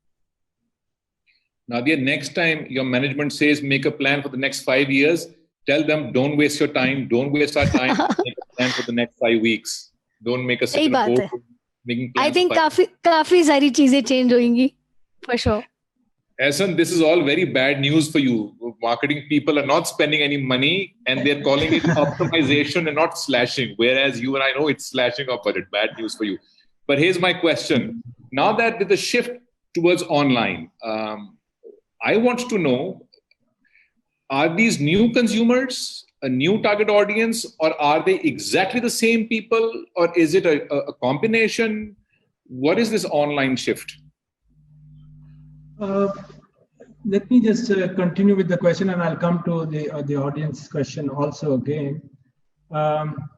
Nadia, next time your management says make a plan for the next 5 years, tell them don't waste your time, don't waste our time. Make a plan for the next 5 weeks. Don't make a सही बात है. making plans. I think काफी सारी चीजें change होंगी for sure. Ehsan, this is all very bad news for you. Marketing people are not spending any money and they're calling it optimization and not slashing. Whereas you and I know it's slashing our budget. Bad news for you. But here's my question. Now that with the shift towards online, I want to know, are these new consumers a new target audience, or are they exactly the same people, or is it a combination? What is this online shift? Let me just continue with the question, and I'll come to the audience question also again.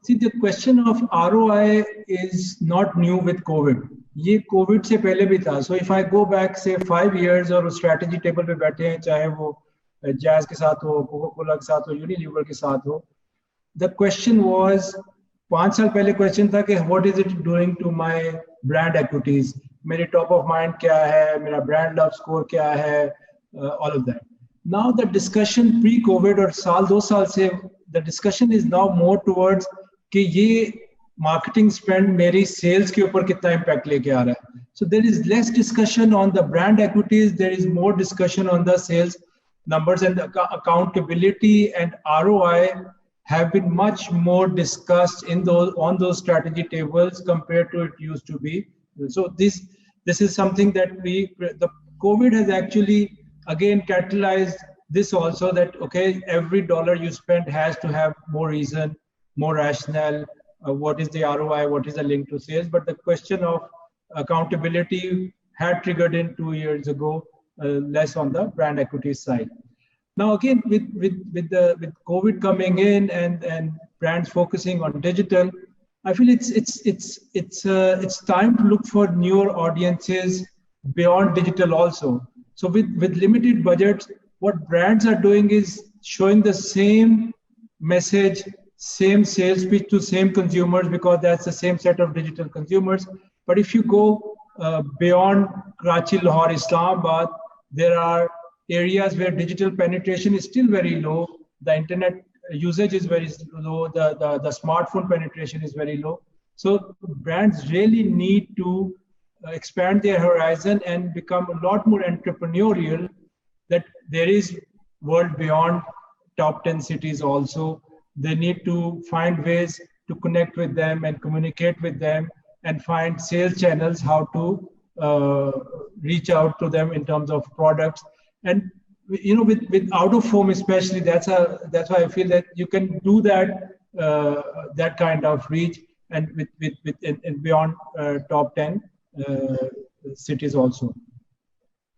See, the question of ROI is not new with COVID. ये COVID से पहले भी था. So if I go back say 5 years और strategy table पे बैठे हैं, चाहे वो Jazz के साथ हो, Coca-Cola के साथ हो, Unilever के साथ हो, the question was 5 साल पहले question था कि what is it doing to my brand equities? मेरे top of mind क्या है, मेरा brand love score क्या है, all of that. Now the discussion pre-COVID और साल 2 साल से, the discussion is now more towards कि ये marketing spend मेरी sales के ऊपर कितना impact लेके आ रहा है. So there is less discussion on the brand equities, there is more discussion on the sales numbers, and the accountability and ROI have been much more discussed on those strategy tables compared to it used to be. So this is something that the COVID has actually again catalyzed this also, that okay, every dollar you spend has to have more reason, more rationale. What is the ROI? What is the link to sales? But the question of accountability had triggered in 2 years ago, less on the brand equity side. Now again, with COVID coming in and brands focusing on digital, I feel it's time to look for newer audiences beyond digital also. So with limited budgets, what brands are doing is showing the same message, same sales pitch to same consumers, because that's the same set of digital consumers. But if you go beyond Karachi, Lahore, Islamabad, there are areas where digital penetration is still very low. The internet usage is very low. The smartphone penetration is very low. So brands really need to expand their horizon and become a lot more entrepreneurial, that there is world beyond top 10 cities also. They need to find ways to connect with them and communicate with them, and find sales channels, how to reach out to them in terms of products. And with out of home especially, that's why I feel that you can do that kind of reach, and with beyond top 10 cities also.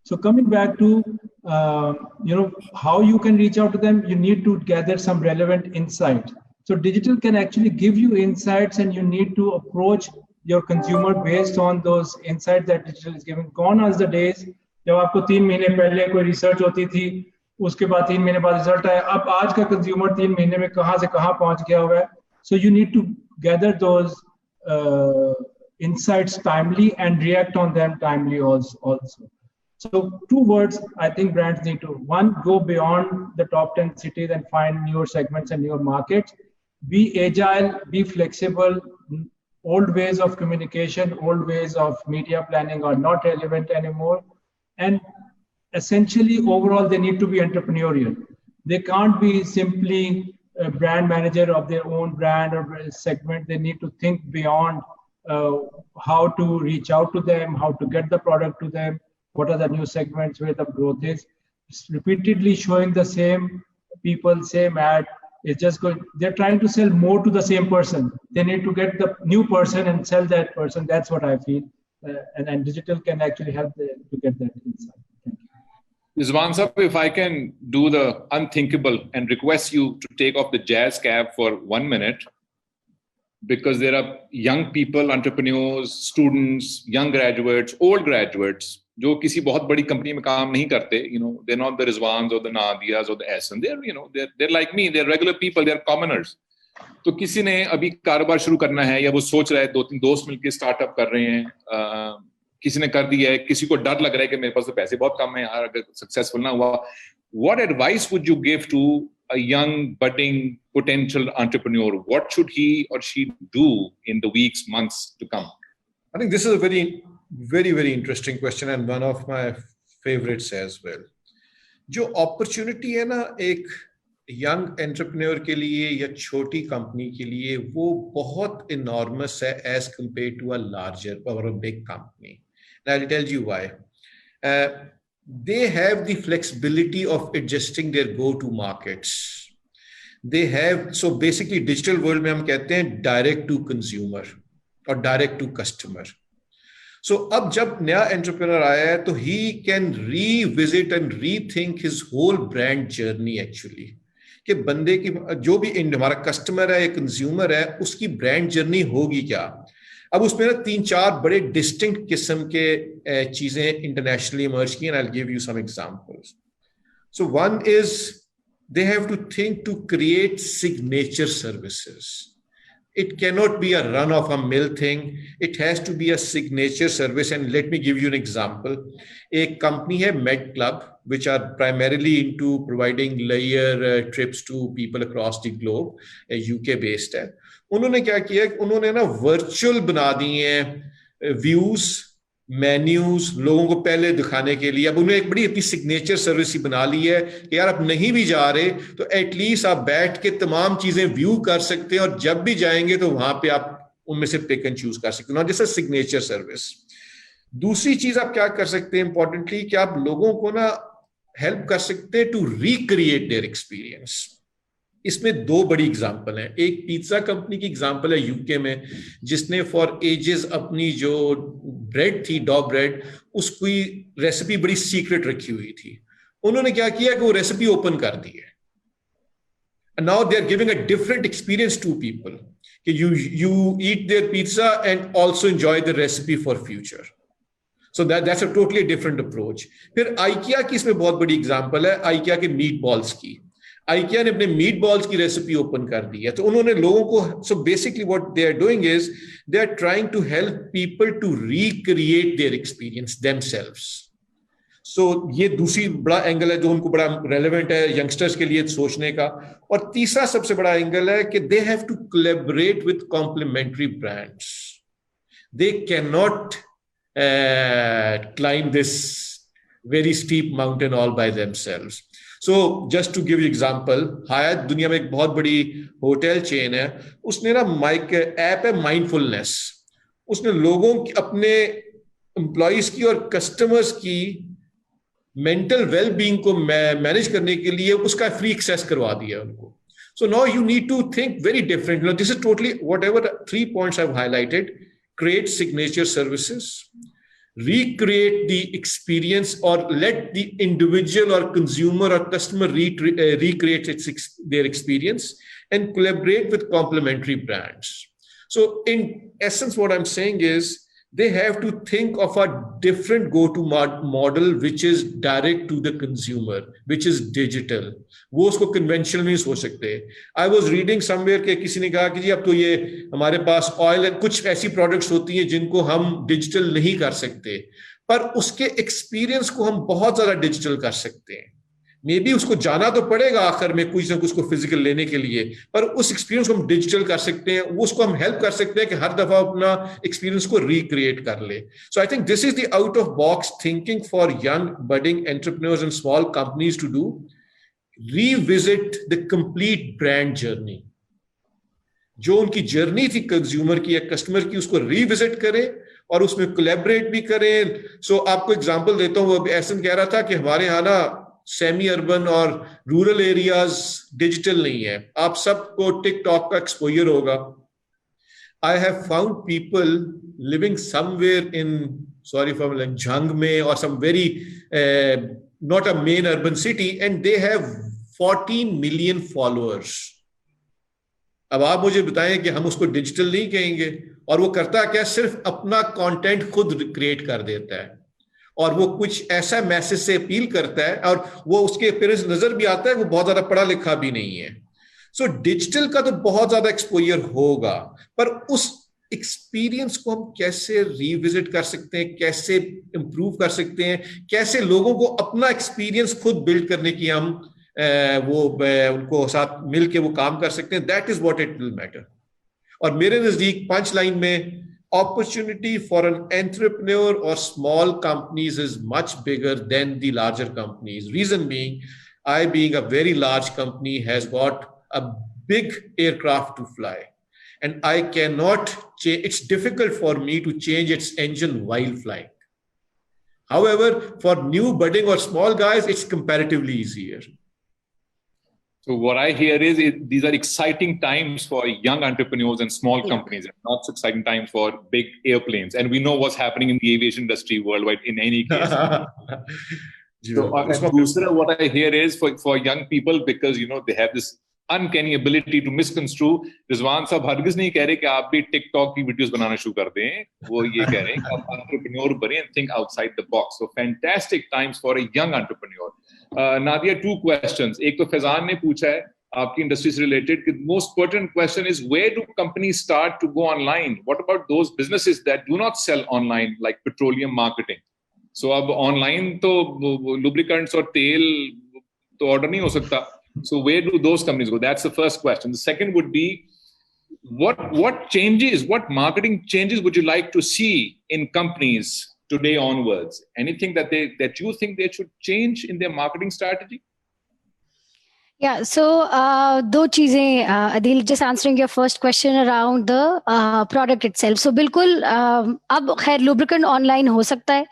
So coming back to how you can reach out to them, you need to gather some relevant insights. So digital can actually give you insights, and you need to approach your consumer based on those insights that digital is giving. Gone are the days जब आपको 3 महीने पहले कोई research होती थी, उसके बाद 3 महीने बाद रिजल्ट आया. अब आज का कंज्यूमर 3 महीने में कहाँ से कहाँ पहुँच गया हुआ है. So you need to gather those insights timely and react on them timely also. So 2 words I think brands need to: 1, go beyond the top 10 cities and find newer segments and newer markets. Be agile, be flexible. Old ways of communication, old ways of media planning are not relevant anymore. And essentially, overall, they need to be entrepreneurial. They can't be simply a brand manager of their own brand or segment. They need to think beyond how to reach out to them, how to get the product to them, what are the new segments where the growth is. repeatedly showing the same people, same ad. It's just going, they're trying to sell more to the same person. They need to get the new person and sell that person. That's what I feel. And digital can actually help to get that insight. Thank you. Rizwan Sahab, if I can do the unthinkable and request you to take off the jazz cap for 1 minute, because there are young people, entrepreneurs, students, young graduates, old graduates, जो किसी बहुत बड़ी company में काम नहीं करते, they're not the Rizwans or the Nadias or the Ehsan, they're like me, they're regular people, they're commoners. तो किसी ने अभी कारोबार शुरू करना है या वो सोच रहा है, 2-3 दोस्त मिलकर स्टार्टअप कर रहे हैं, किसी ने कर दिया है, किसी को डर लग रहा है कि मेरे पास तो पैसे बहुत कम है यार, अगर सक्सेसफुल ना हुआ, what advice would you give to a young budding potential entrepreneur? What should he or she do in the weeks, months to come? I think this is a very, very, very interesting question and one of my favorites as well. जो opportunity है ना एक young entrepreneur के लिए या छोटी company के लिए, वो बहुत enormous है as compared to a larger or a big company. And I'll tell you why. They have the flexibility of adjusting their go-to markets. They have, so basically digital world में हम कहते हैं direct to consumer और direct to customer. So अब जब नया entrepreneur आया है तो he can revisit and rethink his whole brand journey actually. कि बंदे की जो भी हमारा customer है या consumer है उसकी brand journey होगी क्या. अब उसमें ना 3-4 बड़े distinct किस्म के चीजें internationally emerge की, and I'll give you some examples. So one is they have to think to create signature services. It cannot be a run-of-the-mill thing. It has to be a signature service. And let me give you an example. A company है MedClub, which are primarily into providing layer trips to people across the globe, UK based है. उन्होंने क्या किया, उन्होंने ना virtual बना दिए हैं व्यूज, मेन्यूज लोगों को पहले दिखाने के लिए. अब उन्होंने एक बड़ी अपनी सिग्नेचर सर्विस ही बना ली है कि यार आप नहीं भी जा रहे तो एटलीस्ट आप बैठ के तमाम चीजें व्यू कर सकते हैं और जब भी जाएंगे तो वहां पे आप उनमें से पिक एंड चूज कर सकते हैं. Not just a signature service. दूसरी चीज आप क्या कर सकते हैं इंपॉर्टेंटली, कि आप लोगों को ना हेल्प कर सकते हैं टू रिक्रिएट देयर एक्सपीरियंस. इसमें 2 बड़ी एग्जांपल हैं. एक पिज्जा कंपनी की एग्जांपल है यूके में, जिसने फॉर एजेस अपनी जो ब्रेड थी, डॉ ब्रेड, उसकी रेसिपी बड़ी सीक्रेट रखी हुई थी. उन्होंने क्या किया कि वो रेसिपी ओपन कर दी है. And now they are giving a different experience to people. You eat their pizza and also enjoy the recipe for future. So that's a totally different approach. फिर IKEA की इसमें बहुत बड़ी एग्जांपल है, IKEA के meat balls की. IKEA ने अपने मीट बॉल्स की रेसिपी ओपन कर दी है. तो उन्होंने लोगों को, so basically what they are doing is they are trying to help people to recreate their experience themselves. So ये दूसरी बड़ा एंगल है जो उनको बड़ा रेलेवेंट है यंगस्टर्स के लिए सोचने का. और तीसरा सबसे बड़ा एंगल है कि they have to collaborate with complementary brands. They cannot climb this very steep mountain all by themselves. So just to give you example, Hyatt दुनिया में एक बहुत बड़ी होटल चेन है, उसने ना ऐप है माइंडफुलनेस. उसने लोगों की, अपने एम्प्लॉइज की और कस्टमर्स की मेंटल वेल बीइंग को मैनेज करने के लिए उसका फ्री एक्सेस करवा दिया उनको. So now you need to think very different. Now this is totally whatever 3 points I've highlighted. Create signature services, recreate the experience, or let the individual or consumer or customer recreate their experience, and collaborate with complementary brands. So in essence, what I'm saying is they have to think of a different go-to model, which is direct to the consumer, which is digital. वो उसको conventional नहीं सोच सकते. I was reading somewhere कि किसी ने कहा कि जी अब तो ये हमारे पास ऑयल एंड कुछ ऐसी प्रोडक्ट्स होती हैं जिनको हम डिजिटल नहीं कर सकते, पर उसके एक्सपीरियंस को हम बहुत ज्यादा डिजिटल कर सकते हैं. मे बी उसको जाना तो पड़ेगा आखिर में कुछ ना कुछ को फिजिकल लेने के लिए, पर उस एक्सपीरियंस को हम डिजिटल कर सकते हैं. वो उसको हम हेल्प कर सकते हैं कि हर दफा अपना एक्सपीरियंस को रिक्रिएट कर ले. So I think this is the out of box thinking for young budding entrepreneurs and small companies to do. Revisit the complete brand journey. जो उनकी जर्नी थी कंज्यूमर की या कस्टमर की, उसको रिविजिट करें और उसमें कोलैबोरेट भी करें. सो आपको एग्जांपल देता हूं, वो एहसन कह रहा था कि हमारे यहाँ ना सेमी अर्बन और रूरल एरियाज डिजिटल नहीं है. आप सबको टिकटॉक का एक्सपोजर होगा. I have found people living somewhere in, sorry for like Jhangme or some very not a main urban city, and they have 14 million followers. अब आप मुझे बताएं कि हम उसको डिजिटल नहीं कहेंगे. और वो करता क्या, सिर्फ अपना कंटेंट खुद क्रिएट कर देता है और वो कुछ ऐसा मैसेज से अपील करता है और वो उसके अपीयरेंस नजर भी आता है, वो बहुत ज्यादा पढ़ा लिखा भी नहीं है. सो डिजिटल का तो बहुत ज्यादा एक्सपोजर होगा, पर उस एक्सपीरियंस को हम कैसे रिविजिट कर सकते हैं, कैसे इंप्रूव कर सकते हैं, कैसे लोगों को अपना एक्सपीरियंस खुद बिल्ड करने की हम उनको साथ मिलके वो काम कर सकते हैं. That is what it will matter. और मेरे नजदीक पंच लाइन में opportunity for an entrepreneur or small companies is much bigger than the larger companies. Reason being, I being a very large company has got a big aircraft to fly, and I cannot change. It's difficult for me to change its engine while flying. However, for new budding or small guys, it's comparatively easier. So what I hear is these are exciting times for young entrepreneurs and small companies, and not so exciting time for big airplanes. And we know what's happening in the aviation industry worldwide in any case. So what I hear is for young people, because they have this uncanny ability to misconstrue. Rizwan साहब हरगिज नहीं कह रहे कि आप भी TikTok की videos बनाना शुरू कर दें. वो ये कह रहे हैं कि आप entrepreneur बने and think outside the box. So fantastic times for a young entrepreneur. Nadia, 2 questions. एक तो फैजान ने पूछा है आपकी इंडस्ट्री से रिलेटेड कि most pertinent question is where do companies start to go online? What about those businesses that do not sell online like petroleum marketing? So अब online तो lubricants और तेल तो order नहीं हो सकता. So where do those companies go? That's the first question. The second would be what changes, what marketing changes would you like to see in companies today onwards? Anything that you think they should change in their marketing strategy? Yeah, so दो चीजें, Adil, just answering your first question around the product itself. So बिल्कुल अब खैर lubricant online हो सकता है.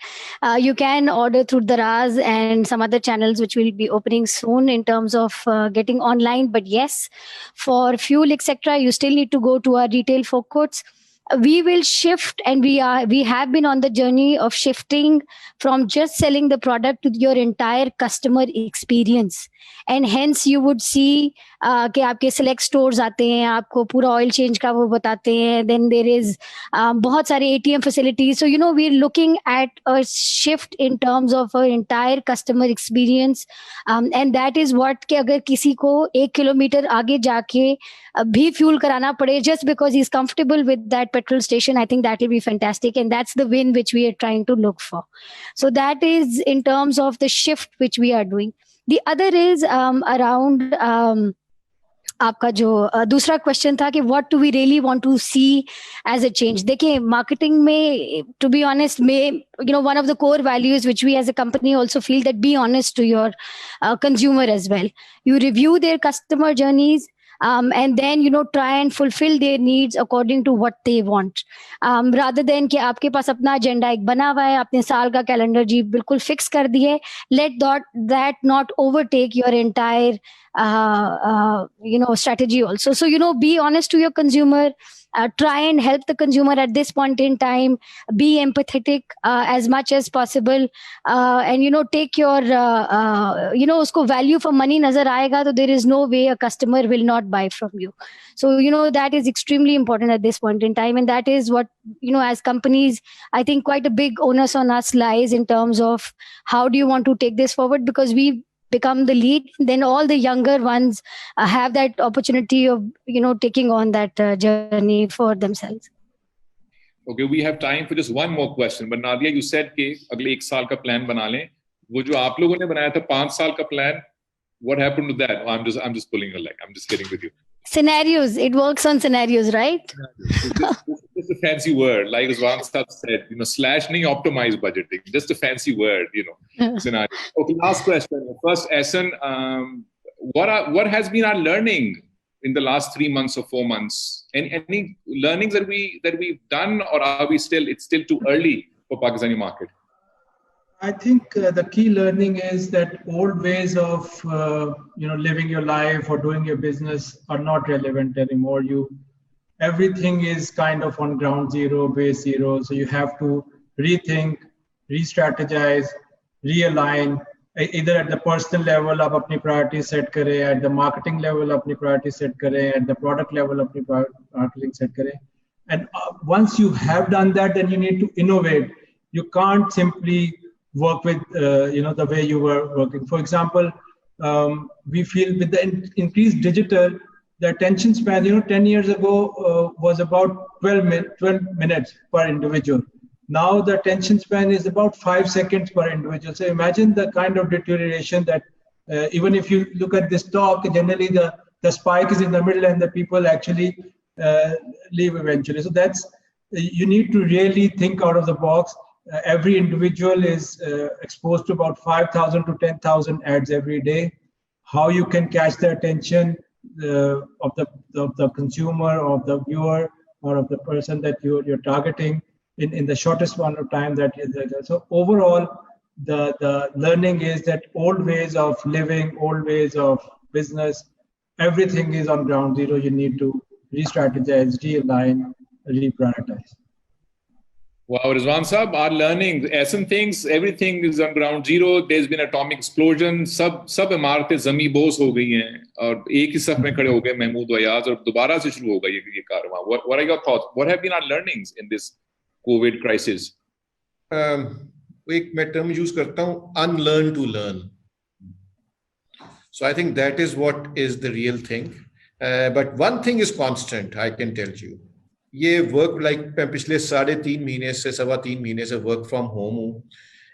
You can order through Daraz and some other channels which will be opening soon in terms of getting online. But yes, for fuel etc., you still need to go to our retail forecourts. We will shift, and we have been on the journey of shifting from just selling the product to your entire customer experience. And hence you would see कि आपके select stores आते हैं, आपको पूरा oil change का वो बताते हैं. Then there is बहुत सारे ATM facilities. So we're looking at a shift in terms of our entire customer experience, and that is what कि अगर किसी को 1 किलोमीटर आगे जाके भी fuel कराना पड़े just because he's comfortable with that petrol station, I think that will be fantastic, and that's the win which we are trying to look for. So that is in terms of the shift which we are doing. The other is around आपका जो दूसरा question था कि what do we really want to see as a change. देखिए marketing में to be honest में one of the core values which we as a company also feel that be honest to your consumer as well. You review their customer journeys and then try and fulfill their needs according to what they want, rather than कि आपके पास अपना agenda एक बना हुआ है, आपने साल का कैलेंडर जी बिल्कुल फिक्स कर दी है. Let that not overtake your entire strategy also. So be honest to your consumer. Try and help the consumer at this point in time. Be empathetic as much as possible, and take your usko value for money nazar aayega, so there is no way a customer will not buy from you. So that is extremely important at this point in time, and that is what as companies, I think quite a big onus on us lies in terms of how do you want to take this forward, because we become the lead, then all the younger ones have that opportunity of taking on that journey for themselves. Okay, we have time for just one more question. But Nadia, you said कि अगले 1 साल का plan बना लें. वो जो आप लोगों ने बनाया था 5 साल का plan, what happened to that? I'm just pulling your leg. I'm just kidding with you. Scenarios. It works on scenarios, right? Just a fancy word, like Rizwan Sahab said, slash nahi optimize budgeting. Just a fancy word, scenario. Okay, last question. First, Ehsan, what has been our learning in the last 3 months or 4 months? Any learnings that we've done, or are we it's still too early for Pakistani market? I think the key learning is that old ways of living your life or doing your business are not relevant anymore. Everything is kind of on ground zero, base zero. So you have to rethink, re-strategize, realign. Either at the personal level, आप अपनी priorities set करें, at the marketing level, अपनी priorities set करें, at the product level, अपनी priorities set करें. And once you have done that, then you need to innovate. You can't simply work with the way you were working. For example, we feel with the increased digital, the attention span, 10 years ago was about 12 minutes per individual. Now the attention span is about 5 seconds per individual. So imagine the kind of deterioration that even if you look at this talk, generally the spike is in the middle and the people actually leave eventually. So you need to really think out of the box. Every individual is exposed to about 5,000 to 10,000 ads every day. How you can catch the attention of the consumer, of the viewer, or of the person that you're targeting in the shortest amount of time that is there. So overall, the learning is that old ways of living, old ways of business, everything is on ground zero. You need to re-strategize, realign, reprioritize. Wow, Rizwan Sahab, our learning, ऐसे things, everything is on ground zero. There's been atomic explosion. सब इमारतें ज़मीं बोस हो गई हैं और एक ही सफ में खड़े हो गए महमूद वयाज और दोबारा से शुरू होगा ये कारवां. What are your thoughts? What have been our learnings in this COVID crisis? एक मैं term use करता हूँ, unlearn to learn. So I think that is what is the real thing. But one thing is constant, I can tell you. ये work like मैं पिछले 3.5 महीने से 3.25 महीने से वर्क फ्रॉम होम हूँ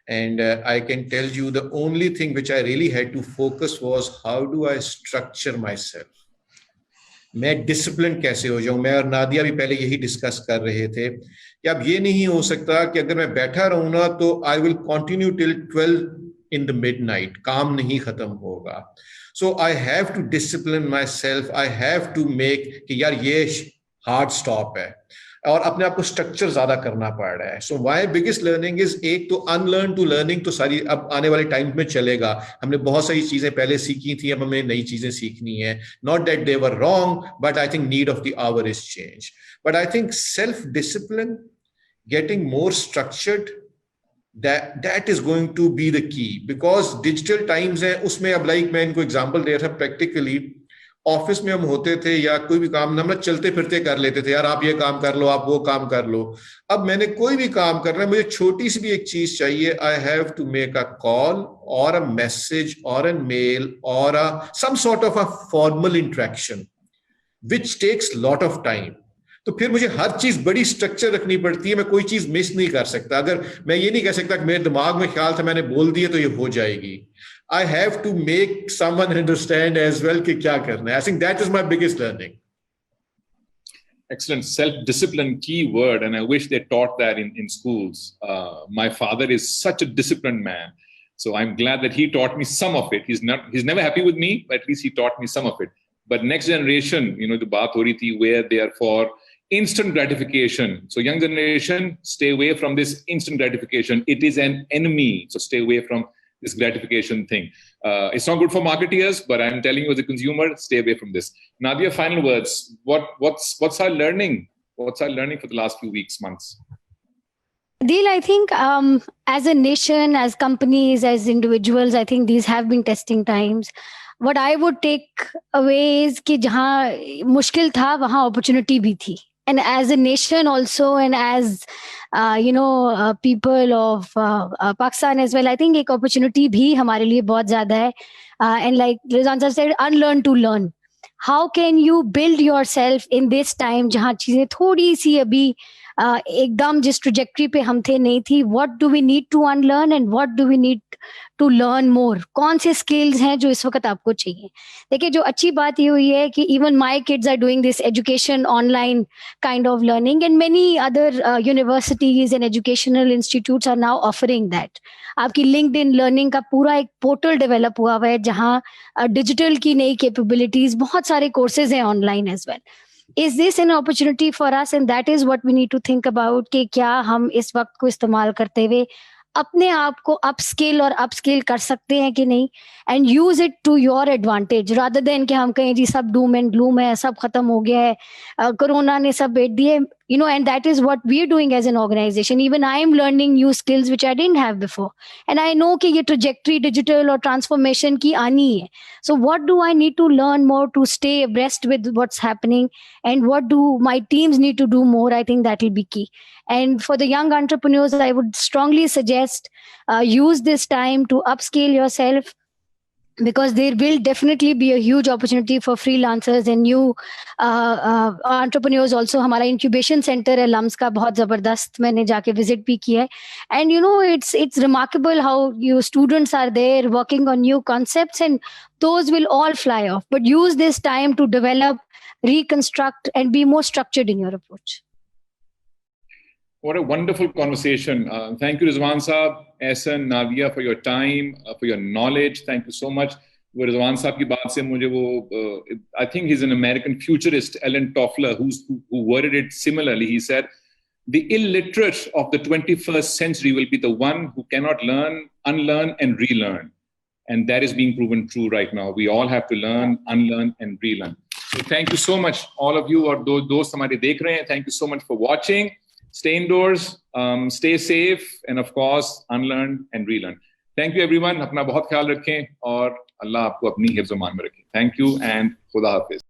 and I can tell you the only thing which I really had to focus was how do I structure myself. मैं discipline कैसे हो जाऊं. मैं और नादिया भी पहले यही डिस्कस कर रहे थे कि अब ये नहीं हो सकता कि अगर मैं बैठा रहूं ना तो I will continue till 12 in the midnight. काम नहीं खत्म होगा. So I have to discipline myself. I have to make कि यार ये हार्ड स्टॉप है और अपने आप को स्ट्रक्चर ज्यादा करना पड़ रहा है. So my biggest learning is एक तो अनलर्न टू लर्निंग. तो सारी अब आने वाले टाइम में चलेगा. हमने बहुत सारी चीजें पहले सीखी थी, अब हमें नई चीजें सीखनी है. Not that they were wrong, but I think need of the our is change. But I think self discipline, getting more structured, that is going to be the key, because digital times है उसमें. अब like मैं इनको example दे रहा था practically. Office में हम होते थे या कोई भी काम हम चलते फिरते कर लेते थे. यार आप ये काम कर लो, आप वो काम कर लो. अब मैंने कोई भी काम करना है, मुझे छोटी सी भी एक चीज चाहिए, I have to make a call or a message or a mail or some sort of a formal interaction which takes lot of time. तो फिर मुझे हर चीज बड़ी स्ट्रक्चर रखनी पड़ती है. मैं कोई चीज मिस नहीं कर सकता. अगर मैं ये नहीं कह सकता कि मेरे दिमाग में ख्याल था मैंने बोल दिया तो ये हो जाएगी. I have to make someone understand as well कि क्या करना है. I think that is my biggest learning. Excellent. Self-discipline, key word, and I wish they taught that in schools. My father is such a disciplined man, so I'm glad that he taught me some of it. He's never happy with me, but at least he taught me some of it. But next generation, the baat ho rahi thi, where they are for instant gratification. So young generation, stay away from this instant gratification. It is an enemy. So stay away from this gratification thing. It's not good for marketeers, but I'm telling you as a consumer, stay away from this. Nadia, final words. What's our learning? What's our learning for the last few weeks, months? Adil, I think as a nation, as companies, as individuals, I think these have been testing times. What I would take away is कि जहाँ मुश्किल था वहाँ opportunity भी थी. And as a nation also, and as people of Pakistan as well, I think एक opportunity भी हमारे लिए बहुत ज़्यादा है. And like Rizwan sir said, unlearn to learn. How can you build yourself in this time जहाँ चीजें थोड़ी सी अभी एकदम जिस ट्रेजेक्टरी पे हम थे नहीं थी. What do we need to unlearn and what do we need to learn more? कौन से skills हैं जो इस वक्त आपको चाहिए? देखिए जो अच्छी बात ये हुई है कि even my kids are doing this education online kind of learning, and many other universities and educational institutes are now offering that. आपकी LinkedIn learning का पूरा एक पोर्टल डेवलप हुआ है जहाँ डिजिटल की नई कैपेबिलिटीज, बहुत सारे कोर्सेज हैं online as well. Is this an opportunity for us? And that is what we need to think about कि क्या हम इस वक्त को इस्तेमाल करते हुए अपने आप को अपस्किल और अपस्किल कर सकते हैं कि नहीं, and use it to your advantage rather than कि हम कहें जी सब डूम एंड ग्लूम है, सब खत्म हो गया है, कोरोना ने सब बेच दिए, you know, and that is what we are doing as an organization. Even I am learning new skills which I didn't have before, and I know कि ये trajectory digital और transformation की आनी है. So what do I need to learn more to stay abreast with what's happening, and what do my teams need to do more? I think that will be key. And for the young entrepreneurs, I would strongly suggest use this time to upscale yourself, because there will definitely be a huge opportunity for freelancers and new entrepreneurs also. हमारा incubation center है lumps का, बहुत जबरदस्त, मैंने जाके visit भी किया है. And you know, it's remarkable how you students are there working on new concepts, and those will all fly off. But use this time to develop, reconstruct, and be more structured in your approach. What a wonderful conversation. Thank you, Rizwan Saab, Ehsan, Navia, for your time, for your knowledge. Thank you so much. वो Rizwan Saab की बात से मुझे वो, I think he's an American futurist, Alan Toffler, who worded it similarly. He said, the illiterate of the 21st century will be the one who cannot learn, unlearn, and relearn. And that is being proven true right now. We all have to learn, unlearn, and relearn. So thank you so much, all of you, और दोस्त हमारे देख रहे हैं. Thank you so much for watching. Stay indoors, stay safe, and of course, unlearn and relearn. Thank you, everyone. अपना बहुत ख्याल रखें और अल्लाह आपको अपनी हिफ्ज़-ओ-मान में रखें. Thank you and खुदा हाफिज़.